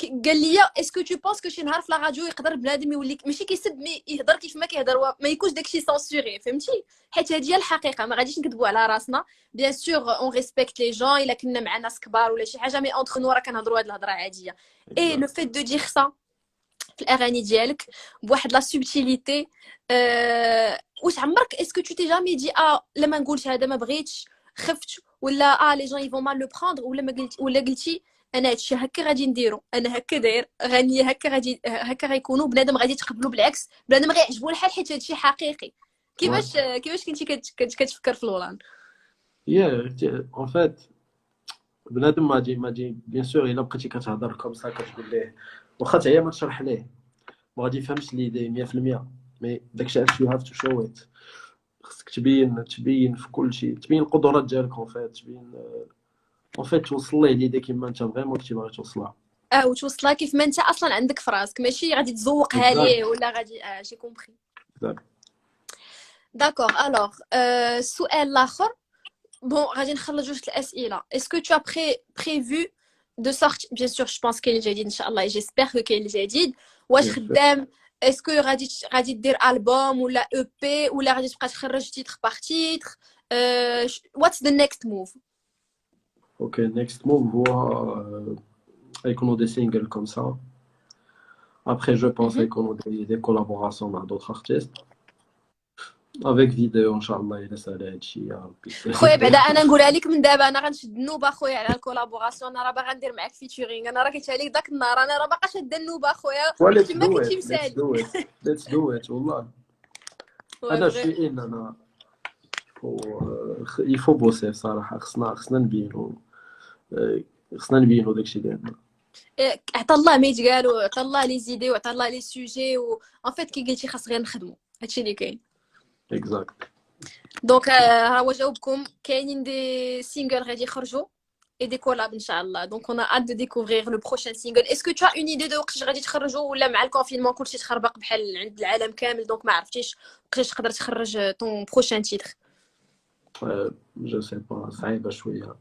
A: قال لي اسكو تو بونس كو شي نهار في لا راديو يقدر بنادم يولي ماشي كيسب مي يهضر كيف ما كيهضر ما يكونش داكشي سانسوري فهمتي، حيت هذه هي الحقيقه ما غاديش نكذبوا على راسنا. بيان سور اون ريسبكت لي جون الا كنا مع ناس كبار ولا شي حاجه مي اونتر نو راه كنهضروا هاد الهضره عاديه. اي لو فيت دو دير سا في الاغاني ديالك بواحد لا سوبتيليتي واش عمرك اسكو تو تي جامي دي لما نقولش هذا ما بغيتش خفت ولا لي جون يفون مال لو بروندر ولا ما قلت ولا قلتي انا هادشي هكا غادي نديرو انا هكا داير غنيه هكا غادي هكا غيكونوا بنادم غادي يتقبلوا بالعكس بنادم غيعجبو الحال حيت هادشي حقيقي؟ كيفاش كنتي كتفكر في الولان؟
B: اون فيت بنادم ما جي بيان سور الا بقيتي كتهضر كوم سا كتقول ليه واخا تعيا ما تشرح ليه ما غادي يفهمش ليدي 100%، مي داكشي علاش يو هاف تو شو ات. خصك تبين في كل شيء، تبين القدرات ديالك اون فيت، تبين اون فيت توصل ليه ليدي كيما انت فريمون كنتي باغي توصلها
A: وتوصلها كيف ما انت اصلا عندك في راسك ماشي غادي تزوقها ليه ولا غادي جي كومبري. داكور الوغ السؤال الاخر بون غادي نخرج جوج الاسئله. اسكو تو بريفو دو سورتي بيان سور جو بونس كاين الجديد ان شاء الله جيسبر كو كاين الجديد واش خدام اسكو غادي دير البوم ولا او بي ولا غادي تبقى تخرج تيتر باغ تيتر واتس ذا نيكست موف؟
B: اوكي نيكست موف هو يكونوا دي سينجل كوم سا. Après, je pense يكونوا des collaborations مع d'autres artistes avec vidéo ان شاء الله الا سال هادشي يا ربي.
A: خويا بعدا انا نقولها لك من دابا انا غنشد النوبه خويا على الكولابوراسيون. انا راه باغا ندير معاك فيتشرينغ، انا راه قلتها لك داك النهار انا راه باقا شاده النوبه خويا كيما كنتي مسالي.
B: Let's do it والله انا شي انا يفو بوسي صراحه خصنا نبينو داكشي ديالنا.
A: عطا الله ما يتقالوا، عطا الله لي زيدي وعطا الله لي سوجي و ان فيت كي قلتي خاص غير نخدموا هادشي اللي كاين
B: اكزاكت.
A: دونك ها جاوبكم كاينين دي سينجل غادي يخرجوا اي دي كولاب ان شاء الله. دونك اون اد دو ديكوفرير لو بروشين سينجل. اسكو تو اون ايدي دو وقتاش غادي تخرجوا ولا مع الكونفينمون كلشي تخربق بحال عند العالم كامل دونك ما عرفتيش وقتاش تقدر تخرج طون بروشين تيتر؟
B: جو سي با صعيبه شويه.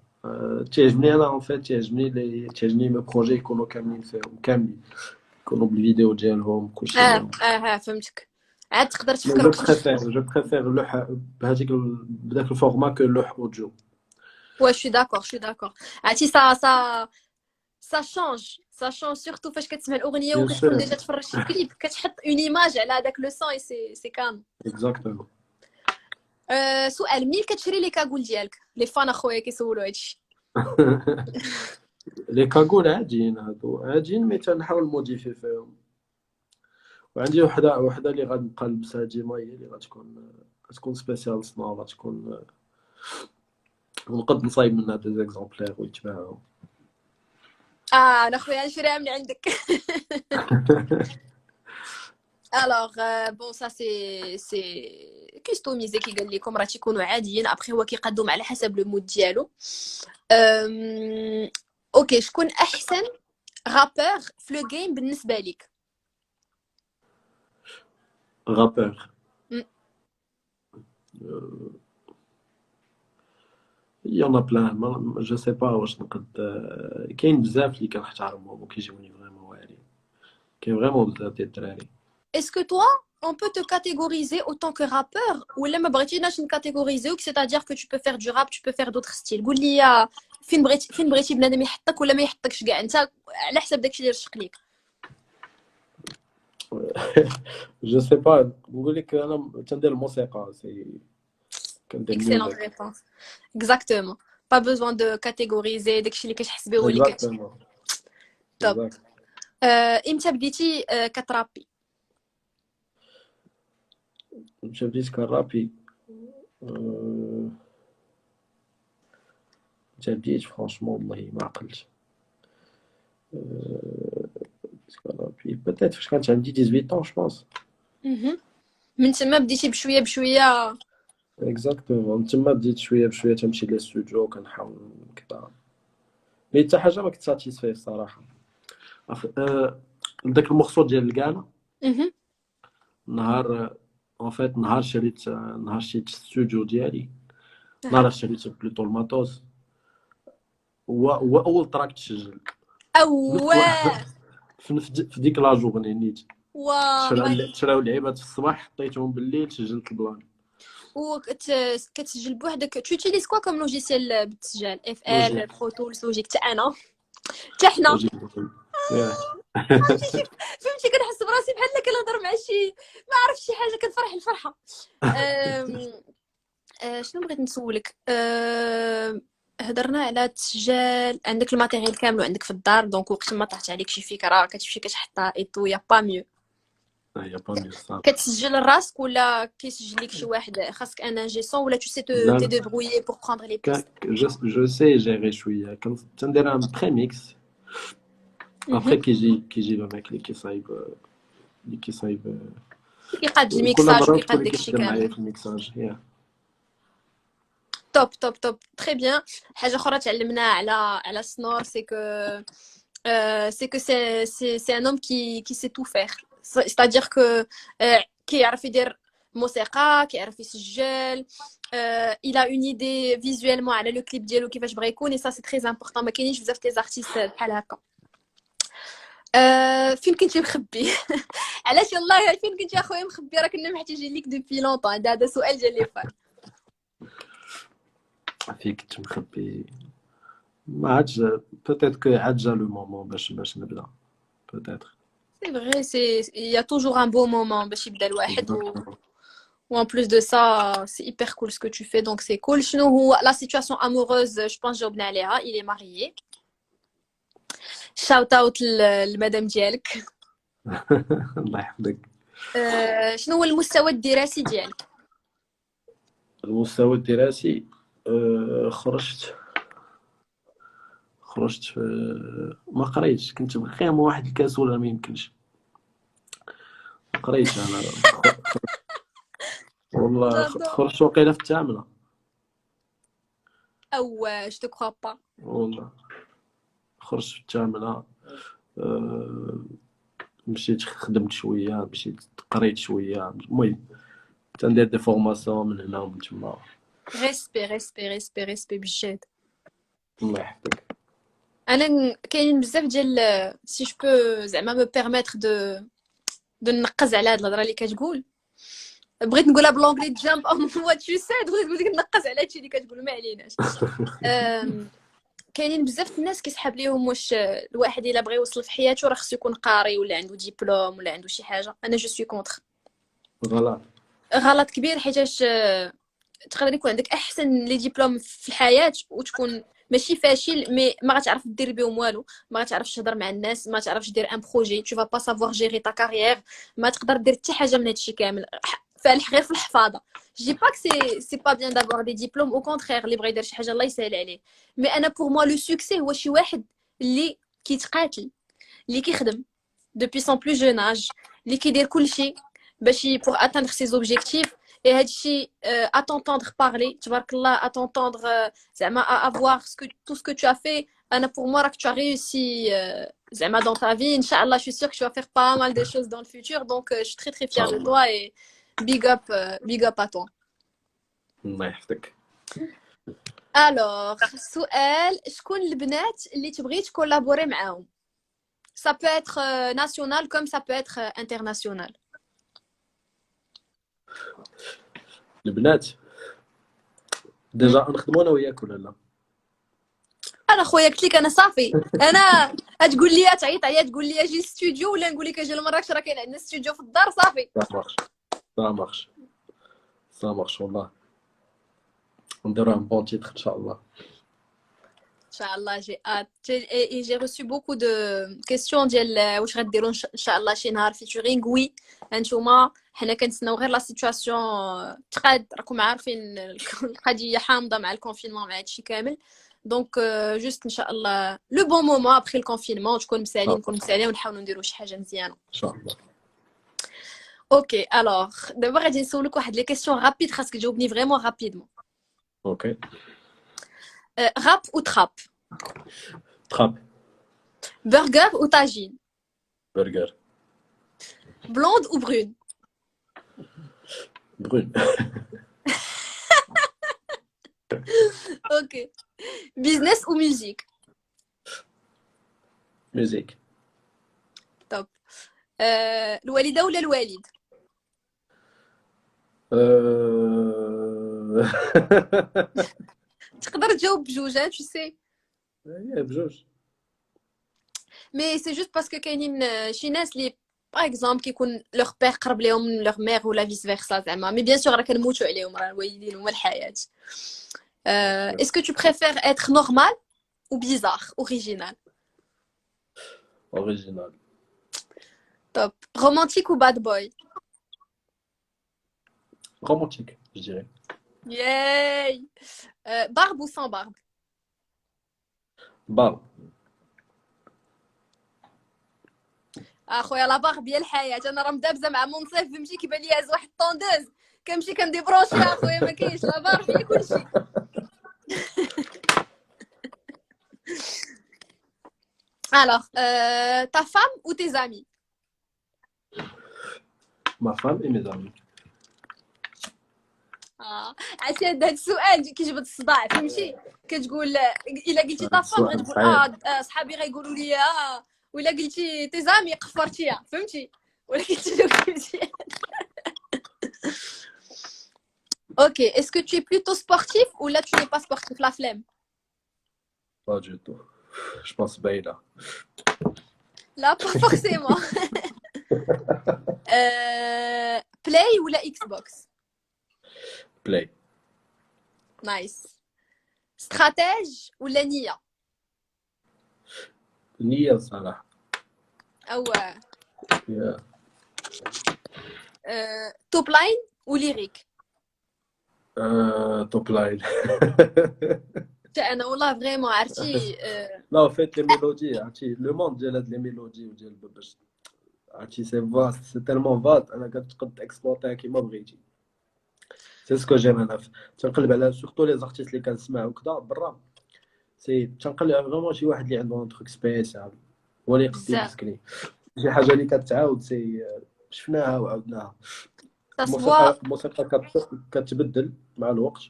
B: تعجبني انا اون فيت تعجبني مي بروجي يكونوا كاملين فيهم كاملين يكونوا بالفيديو ديالهم كلشي.
A: فهمتك. عاد تقدر تفكر
B: جو بريفير اللوح بداك الفورما كو اللوح اوديو.
A: Ouais, je suis d'accord. عرفتي ça change surtout فاش كتسمع الاغنيه وكتكون ديجا تفرجتي في كليب كتحط اون ايماج على هذاك لو سون سي كان
B: اكزاكتومون.
A: سؤال منين كتشري لي كاغول ديالك؟ لي فان اخويا كيسولوا هادشي.
B: لي كاغول عاديين مي تنحاول موديفي فيهم. وعندي وحده اللي غنبقى نلبسها ديما هي اللي غتكون سبيسيال سناو غتكون ونقد نصايب منها دي زيكزامبلير ويتباعوا.
A: انا خويا نشريها من عندك. الوغ بون سا سي كيستوميزي كي قال لكم راه تيكونوا عاديين ابخي هو كيقادهم على حسب لو مود ديالو. اوكي شكون احسن رابور في لو جيم بالنسبه ليك؟
B: رابور يلا بلان جو سي با واش نقد كاين بزاف اللي كنحترمهم وكيجيوني فريمون واعرين كاين فريمون بزاف ديال الدراري.
A: Est-ce que toi on peut te catégoriser autant que rappeur ou là ما بغيتيناش نكاتيغوريزيوك c'est-à-dire que tu peux faire du rap tu peux faire d'autres styles؟ قول لي فين بغيتي بنادم يحطك ولا ما يحطكش كاع انت على حسب داكشي اللي رشق ليك.
B: جو سي با نقول لك انا تندير الموسيقى سي كندير
A: اكسلونت
B: ميوزك.
A: ريبونس. اكزاكتومون با بوزوان دو كاتيغوريزي داكشي اللي كتحس به هو اللي كتجي.
B: اكزاكتومون
A: توب.
B: اكزاكت.
A: امتى بديتي كترابي؟
B: مشى بديت كرابي أه، متى بديت فرانشمون والله ما عقلت. أه، بديت كرابي بيتيت فاش كانت عندي 18 جو بونس.
A: مهم. من تما بديتي بشويه بشويه.
B: اكزاكتومون تما بديت شويه بشويه تمشي للاستوديو كنحاول كذا مي حتى حاجه ما كنت ساتيسفاي الصراحه. داك المورسو ديال الكانا
A: مهم.
B: نهار اون فيت نهار شريت الاستوديو ديالي
A: أها.
B: نهار شريت بلوتو الماتوس هو اول تراك تسجل في نفس
A: اواه.
B: في ديك لا جورني نيت
A: والله.
B: شراو اللعيبات في الصباح حطيتهم بالليل سجلت البلان.
A: كتسجل بوحدك تيوتيليز كوا كوم لوجيسيال بالتسجيل اف ال
B: لوجيك
A: برو تولز لوجيك حتى انا حتى حنا.
B: لوجيك ياه.
A: عرفتي شي فهمتي كنحس براسي بحال كنهضر مع شي ما عرفت شي حاجه كنفرح الفرحه. أم... شنو بغيت نسولك؟ هضرنا على التسجيل عندك الماتيريال كامل وعندك في الدار دونك وقت ما طاحت عليك شي فكره كتمشي كتحطها اي تو يا با ميو.
B: هي با ميو صافي.
A: كتسجل راسك ولا كيسجل لك شي واحد خاصك ان انجي سون ولا tu sais te
B: لا
A: débrouiller pour prendre les pistes.
B: جو سي جيري شويه كنت تندير ان بريميكس ابخي كيجي لو ميك اللي كيصايب
A: كيقاد
B: كل
A: الميكساج
B: مره
A: وكيقاد
B: شكون اللي
A: داكشي
B: كيخدم معايا
A: كامل.
B: في الميكساج ياه.
A: توب توب توب تري بيان. حاجه اخرى تعلمناها على السنور سي كو c'est un homme qui sait tout faire. C'est-à-dire que كيعرف يدير موسيقى كيعرف يسجل. il a une idée visuellement على لو كليب ديالو كيفاش بغا يكون et ça c'est très important. ما كاينينش بزاف ديال زارتيست بحال هكا. فين كنتي مخبي؟ علاش يلاه فين كنتي اخويا مخبي؟ راه كنا محتاجين ليك دوبي لونطون. هذا سؤال ديال لي فان.
B: فين كنت مخبي ما عادش بوتيت كو عاد جا لو مومون باش نبدا بوتيت.
A: C'est vrai, il y a toujours un beau moment باش يبدا الواحد ou en plus de ça c'est hyper cool ce que tu fais donc c'est cool. شنو هو la situation amoureuse je pense جاوبنا عليها. il est marié. shout out للمدام ديالك.
B: الله يحفظك.
A: شنو هو المستوى الدراسي ديالك؟
B: المستوى الدراسي خرجت في ما قريتش كنت بخيم واحد الكسول ما يمكنش ما قريتش انا والله خرجت وقيله في الثامنه
A: او je te crois pas.
B: والله خرجت في الثامنه. مشيت خدمت شويه مشيت قريت شويه المهم تندير دي فورماسيون من هنا ومن تما.
A: ريسبي بجد.
B: الله يحفظك.
A: انا كاينين بزاف ديال سي جو بو زعما مو بيرميتر دو نقز على هاد الهضره اللي كتقول. بغيت نقولها بالانجلي جامب اون وات يو سيد بغيت نقول لك نقز على هادشي اللي كتقول ما عليناش. كاينين بزاف الناس كيسحاب ليهم واش الواحد الا بغى يوصل في حياته راه خصو يكون قاري ولا عنده ديبلوم ولا عنده شي حاجه. انا جو سوي كونتر. غلط كبير حيتاش تقدر يكون عندك احسن لي ديبلوم في الحياه وتكون ماشي فاشل مي ما غتعرف دير بهم والو. ما غتعرفش تهضر مع الناس ما تعرفش دير ان بروجي tu vas pas savoir gérer ta carrière. ما تقدر دير حتى حاجه من هادشي كامل فالح غير في الحفاظه. جي با سي با بيان دافوار دي ديبلوم او كونترير اللي بغى يدير شي حاجه الله يسهل عليه. مي انا بور موا لو سوكسي هو شي واحد اللي كيتقاتل اللي كيخدم depuis son plus jeune âge اللي كيدير كلشي باش pour atteindre ses objectifs. et هادشي à t'entendre parler تبارك الله à t'entendre زعما à avoir tout ce que tu as fait. انا pour moi راك tu as réussi زعما dans ta vie. Inch'Allah je suis sûre que tu vas faire pas mal de choses dans le futur donc je suis très fière de toi et big up à toi.
B: الله يحفظك.
A: alors سؤال شكون البنات اللي تبغي تكولابوري معاهم؟ ça peut être national comme ça peut être international.
B: البنات ديجا نخدموا انا وياك ولا لا؟
A: اخويا قلت لك انا صافي انا تقول لي تعيط عيا تقول لي اجي الاستوديو ولا نقول لك اجي لمراكش راه كاين عندنا استوديو في الدار صافي.
B: Ça marche. Ça marche. Ça marche والله. نديرو ان بون تيتر ان شاء الله.
A: Inch'Allah, j'ai hâte. Et j'ai reçu beaucoup de questions ديال واش غديروا ان شاء الله شي نهار فيتشرينغ. وي هانتوما حنا كنتسناو غير لا سيتواسيون تقاد، راكم عارفين القضيه حامضه مع الكونفينمون مع هادشي كامل. دونك جوست ان شاء الله لو بون مومون ابخي الكونفينمون تكون مسالين نكون مسالين ونحاولوا نديروا شي حاجه مزيانه
B: ان شاء الله.
A: اوكي الوغ دابا غادي نسولك واحد لي كيسيون رابيد، خاصك تجاوبني فريمون رابيدمون.
B: اوكي.
A: راب ou trap?
B: Trap.
A: Burger ou tagine?
B: Burger.
A: Blonde ou brune?
B: Brune.
A: Ok. Business ou musique?
B: Musique.
A: Top. الوالدة ولا الوالد؟ تقدر تجاوب بجوج tu sais.
B: بجوج.
A: Mais c'est juste parce que كاينين شي ناس اللي باغ اكزومبل كيكون لوغ بير قرب ليهم من لوغ ميغ ولا فيس فيرسا زعما. مي بيان سور راه كنموتوا عليهم، راه الوالدين هما الحياة. Est-ce que tu préfères être normal ou bizarre, original?
B: Original.
A: Top. Romantique ou bad boy?
B: Romantique, je dirais.
A: Yay! Barbe ou sans barbe?
B: Barbe.
A: اخويا لا بارب هي الحياه. انا راه مدابزه مع منصف فهمتي، كيبان لي هاز واحد الطوندوز كنمشي كنديبروشي اخويا، ما كاينش لا بارب هي كلشي. alors ta femme ou tes amis?
B: Ma femme et mes amis.
A: عرفتي هذا السؤال كيجبد الصداع فهمتي. كتقول الا قلتي تا فام
B: سؤال
A: غتقول
B: صعيب.
A: صحابي غيقولوا لي ولا قلتي تي زامي قفرتيها فهمتي، ولا قلتي Ok, est-ce que tu es plutôt sportif ou là tu n'es pas sportif, la flemme?
B: Pas du tout. Je pense Baïla.
A: Là, pas forcément. Play ou la Xbox?
B: Play.
A: Nice. Stratège ou la Nia?
B: Nia Salah.
A: Ah ouais.
B: Yeah.
A: Top line ou lyrique?
B: Top line.
A: انا والله فريمون عرفتي
B: لا فيت لي ميلودي عرفتي لو موند ديال هاد لي ميلودي وديال باش عرفتي سي فاست سي تالمون فات انا كتقد اكسبلوطيها كيما بغيتي. سي سكو جيم انا تنقلب على سورتو لي زارتيست اللي كنسمع وكذا برا سي تنقلب على فريمون شي واحد اللي عنده ان تروك سبيسيال هو اللي يقد
A: بزاف.
B: يمسكني شي حاجه اللي كتعاود سي شفناها وعاودناها.
A: تصوى
B: الموسيقى كتبدل مع الوقت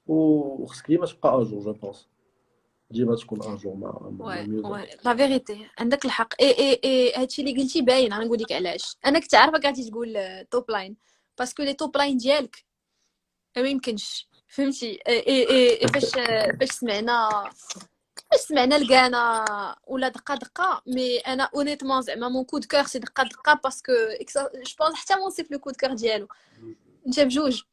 B: وخصك ديما تبقى اجور جو بونس ديما تكون اجور مع الميوزك.
A: لا فيغيتي عندك الحق. اي هادشي اللي قلتي باين. انا نقول لك علاش انا كنت عارفه قاعدتي تقول توب لاين باسكو لي توب لاين ديالك ما يمكنش فهمتي. اي فاش سمعنا لقانا ولا دقه دقه. مي انا اونيتمون زعما مون كود كور سي دقه دقه باسكو جو بونس حتى منصف لو كود كور ديالو انت بجوج.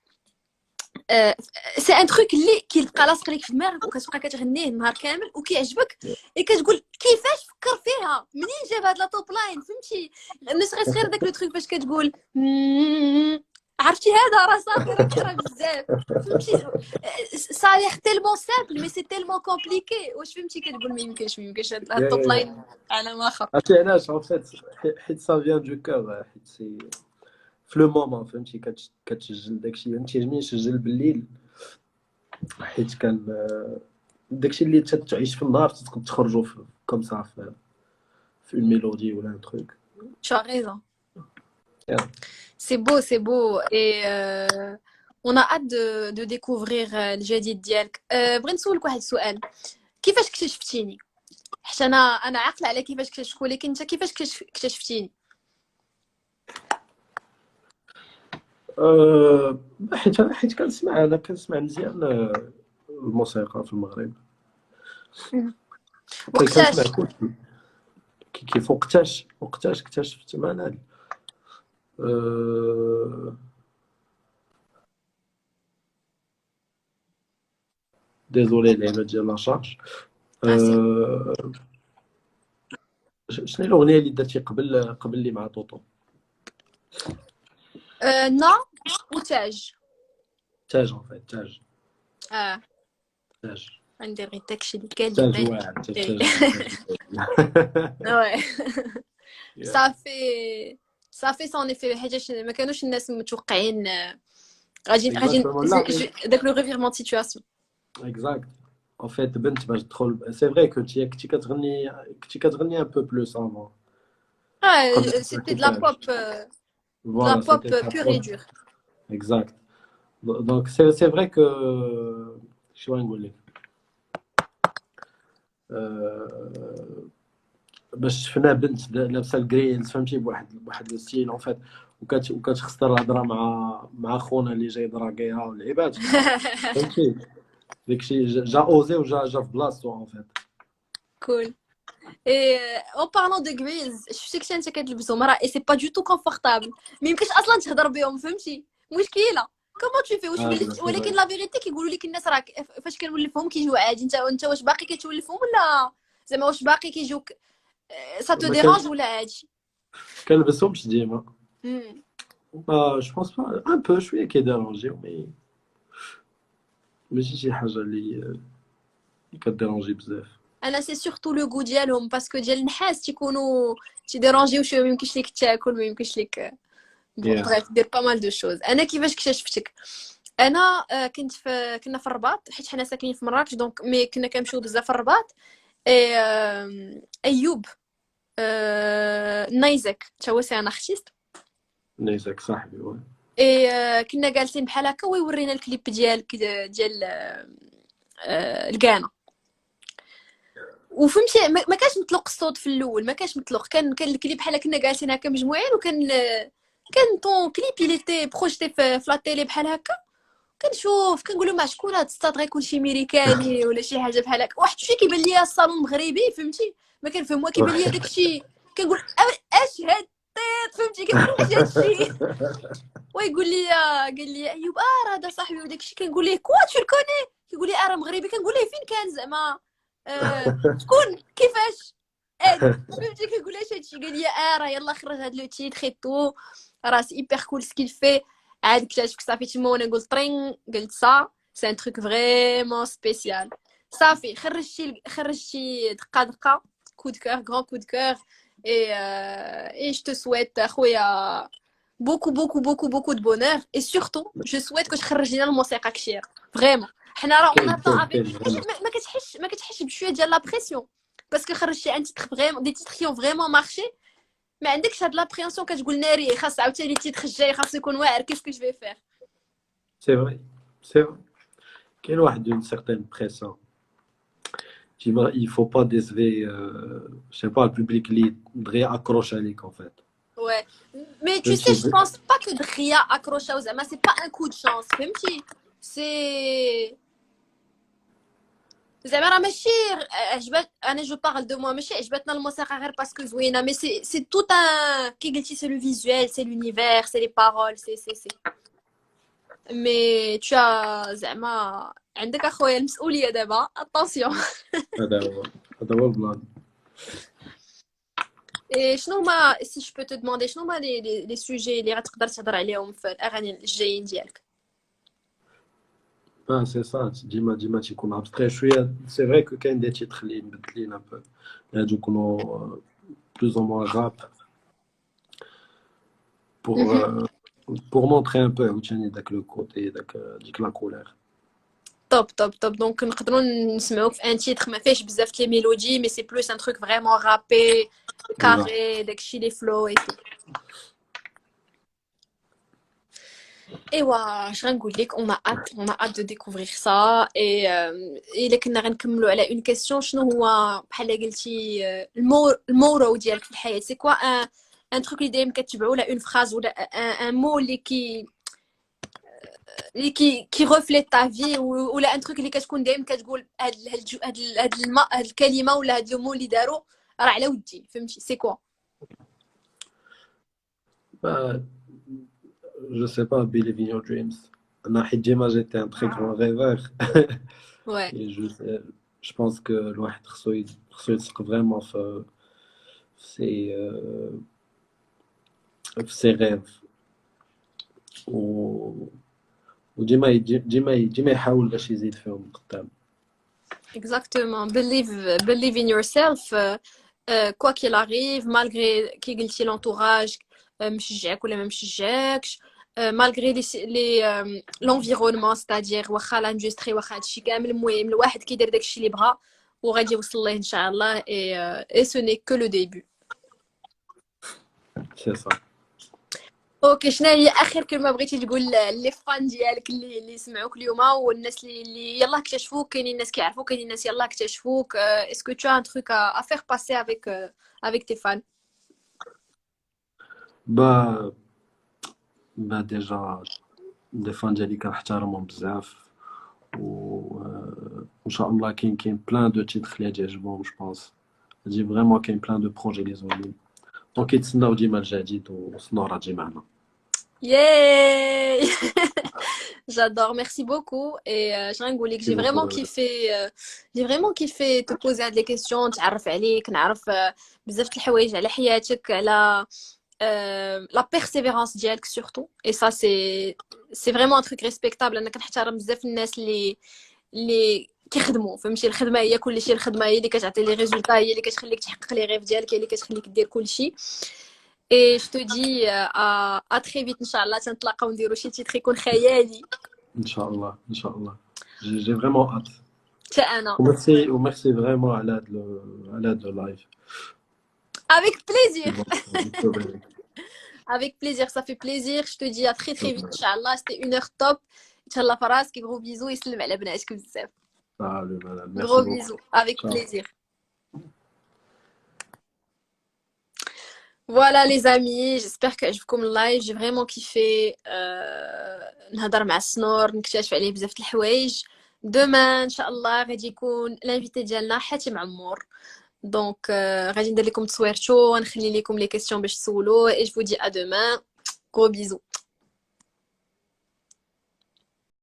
A: سي ان تروك اللي كيبقى لاصق لك في دماغك وكتبقى كتغنيه النهار كامل وكيعجبك كتقول كيفاش فكر فيها منين جاب هاد لا توب لاين فهمتي. نسغي غير داك لو تروك فاش كتقول عرفتي هذا راه صافي راه كره بزاف فهمتي. صالح تيلمون سامبل مي سي تيلمون كومبليكي. واش فهمتي كتقول ما يمكنش هاد التوب لاين على ما خا.
B: عرفتي علاش ان فيت حيت سا فيان دو كور حيت سي في لو مومون فهمتي كتسجل داكشي. انت تيعجبني نسجل بالليل حيت كان داكشي اللي تعيش في النهار تقدر تخرجوا كوم سا في اون ميلودي ولا ان تروك.
A: Tu as raison. C'est beau et on a hâte de découvrir الجديد ديالك. بغيت نسولك واحد السؤال. كيفاش اكتشفتيني؟ حيت انا عاقله على كيفاش اكتشفتك ولكن انت كيفاش اكتشفتيني؟
B: حيت كنسمع مزيان الموسيقى في المغرب
A: وقتاش
B: كنسمع كلشي كيف وقتاش اكتشفت منال. ديزولي اللعبة ديال لاشارج.
A: اسي
B: شنو الاغنيه اللي درتي قبل اللي مع طوطو؟
A: نا وتاج
B: تاج ان فيت تاج.
A: اه
B: تاج
A: عندي غير داكشي اللي كان اللي
B: تاج
A: باين
B: واعر تاج
A: إيه.
B: تاج.
A: وي صافي سون ايفي حاجه ما كانوش الناس متوقعين غادي
B: اكزاكتومون لا
A: داك لو ريفيرمون دو سيتواسيون
B: اكزاكت. ان فيت بنت باش تدخل سي فري كنتي كتغني ان بو بلوس افون قبل
A: اه سيتي
B: تاعك
A: دو لا
B: تاج.
A: بوب
B: فوالا سيتي
A: بور اي دور
B: اكزاكت. دونك سي فري كو شنو نقول لك باش شفنا بنت لابسه الجريلز فهمتي بواحد الستيل ان فيت وكتخسر الهضره مع خونا اللي جاي دراكيها والعباد فهمتي داكشي جا اوزي وجا في بلاصتو ان فيت.
A: كول اي او بارلون دو غريلز شفتي انت كتلبسهم راه اي سي با دو تو كونفورتابل ما يمكنش اصلا تهضر بهم فهمتي مشكله كومون تو في واش ولكن لا فيريتي كيقولوا لك الناس راه فاش كنولفهم كيجيو عادي انت واش باقي كتولفهم ولا زعما واش باقي كيجيوك سا تو ديرانج ولا عادي
B: كنلبسهمش ديما جو بونس با ان بو شويه كيديرونجيو مي ماشي شي حاجه اللي كديرونجي بزاف.
A: انا سي سورتو لو غو ديالهم باسكو ديال النحاس تيكونوا تيديرونجيو شويه ما يمكنش ليك تاكل ما يمكنش ليك بغيت دير با مال دو شوز. انا كيفاش اكتشفتك انا كنا في الرباط حيت حنا ساكنين في مراكش دونك مي كنا كنمشيو بزاف في الرباط اي ايوب نايزك تا هو سي ان ارتيست
B: نيزك صاحبي وي.
A: اي كنا جالسين بحال هكا ويورينا الكليب ديال الكانا وفهمتي ما كانش مطلق الصوت في الاول ما كانش مطلق كان الكليب بحال كنا جالسين هكا مجموعين وكان طون كليب ايليتي بروجيتي في لا تيلي بحال هكا كنشوف كنقول لهم شكون هاد السطاد غيكون شي ميريكاني ولا شي حاجه بحال هكا واحد شويه كيبان ليا الصالون مغربي فهمتي ما كنفهم كيبان ليا داكشي كنقول اش هاد الطيط فهمتي كنقول اش هادشي ويقول لي قال لي ايوب راه هذا صاحبي وداكشي كنقول ليه كوا تو الكوني كيقول لي راه مغربي كنقول ليه فين كان زعما شكون كيفاش فهمتي كنقول له هادشي قال لي راه يلا خرج هاد لو تيتر اي تو راه سي ايبر كول سكيل في عاد اكتشفت صافي تما وانا قلت طرين قلت سي ان تروك فريمون سبيسيال صافي خرجتي دقه كود كور غران كود كور et je te souhaite خويا beaucoup de bonheur et surtout je souhaite que تخرج لنا الموسيقى كثير فريمون حنا راه اون اتون افيك ما كتحسش بشويه ديال لا بريسيون باسكو خرجتي ان تيتر فريمون دي تيتر كي فريمون مارشي ما عندكش هاد لابريونسيون كتقول ناري خاص عاوتاني التيتر الجاي خاصو يكون واعر كيف جو في فير
B: سي فري سي فري كاين واحد اون سيغتين بريسيون tu vois il faut pas décever je sais pas le public اللي دغيا اكروش عليك en fait.
A: Ouais. Mais tu sais, je pense pas que Dria accroche à Ozama, c'est pas un coup de chance, فهمتي c'est زعما راه ماشي عجبت انا جو بارل دو موا ماشي عجبتنا الموسيقى غير باسكو زوينه مي سي توت ان كي قلتي سي لو فيزوال سي لونيفير سي لي بارول سي مي تو زعما عندك اخويا المسؤوليه دابا اتونسيون
B: هذا هو البلان.
A: شنو هما سي جو بو تو دوموندي شنو هما لي سوجي اللي غتقدر تهضر عليهم في الاغاني الجايين ديالك؟
B: سي سا ديما تيكون ابستري شويه سي فري كو كاين دي تيتر اللي مبدلين ان بو هادو يكونوا بلوز او موان راب pour montrer un peu عاوتاني داك لو كوتي ديك لا كولير.
A: توب دونك نقدروا نسمعوك في ان تيتر ما فيهش بزاف لي ميلودي مي سي بلوس ان تروك فريمون رابي كاري داكشي لي فلو اي تو. ايوا اش غنقول لك اون ات دو ديكوفرير سا اي الا كنا غنكملوا على اون كيسيون شنو هو بحال قلتي المورو ديالك في الحياه سي كوا ان تروك اللي دايما كتبعوا ولا اون فراز ولا ان مو اللي qui reflète ta vie ولا ان تروك اللي كتكون دائما كتقول هاد الكلمه ولا هاد المو اللي داروا راه على ودي فهمتي سي كوا
B: Bah, je sais pas, believe in your dreams. أنا حيت ديما j'étais un très grand rêveur.
A: ouais
B: Et je pense que الواحد خصو يلصق vraiment في ses rêves. و وديما يحاول باش يزيد فيهم قدام.
A: exactement believe in yourself quoi qu'il arrive malgré كي قلتي l'entourage مشجعك ولا ما مشجعكش malgré l'environnement c'est-à-dire واخا l'industrie واخا هادشي كامل المهم الواحد كيدير داكشي اللي بغا وغادي يوصل ليه ان شاء الله et ce n'est que le début.
B: C'est ça.
A: اوكي شنو هي اخر كلمه بغيتي تقول لي فان ديالك اللي يسمعوك اليوم والناس اللي يلا اكتشفوك كاينين الناس كيعرفوك كاينين الناس يلا اكتشفوك اسكو tu as un truc à faire passer avec tes fans.
B: Bah, bah déjà des fans ديالي كنحترمهم بزاف وان شاء الله كاين بلان دو تيتر اللي غادي جو بونس غادي فريمون كاين بلان دو بروجي لي زوين دونك يتسناو ديما الجديد والسنورة تجي معنا.
A: Yay! J'adore, merci beaucoup. Et j'ai نقول لك j'ai vraiment kiffé te poser des questions, نتعرف عليك, نعرف بزاف د الحوايج على حياتك, على la persévérance ديالك surtout. Et ça c'est vraiment un truc respectable. انا كنحترم بزاف الناس اللي كيخدموا فهمتي الخدمه هي كل شيء الخدمه هي اللي كتعطي لي ريزولطا هي اللي كتخليك تحقق لي ريف ديالك هي اللي كتخليك دير كل شيء. Et je te dis à très vite inchallah تنتلاقاو نديرو شي تيتر يكون خيالي
B: ان شاء الله ان شاء الله j'ai vraiment hâte.
A: حتى انا
B: وميرسي فريمون على هاد اللايف.
A: avec plaisir avec plaisir ça fait plaisir je te dis à très très vite inchallah c'était une heure top inchallah في راسك gros bisous يسلم على بناتك بزاف.
B: Salut madame, merci
A: gros
B: beaucoup.
A: bisous avec
B: Ciao.
A: plaisir. Voilà les amis, j'espère que عجبكم اللايف. J'ai vraiment kiffé نهضر مع السنور نكتشف عليه بزاف د الحوايج. Demain ان شاء الله غادي يكون l'invité ديالنا حاتم عمور. Donc غادي ندير لكم تصويرتو ونخلي لكم les questions باش تسولوه et je vous dis à demain. Gros bisous.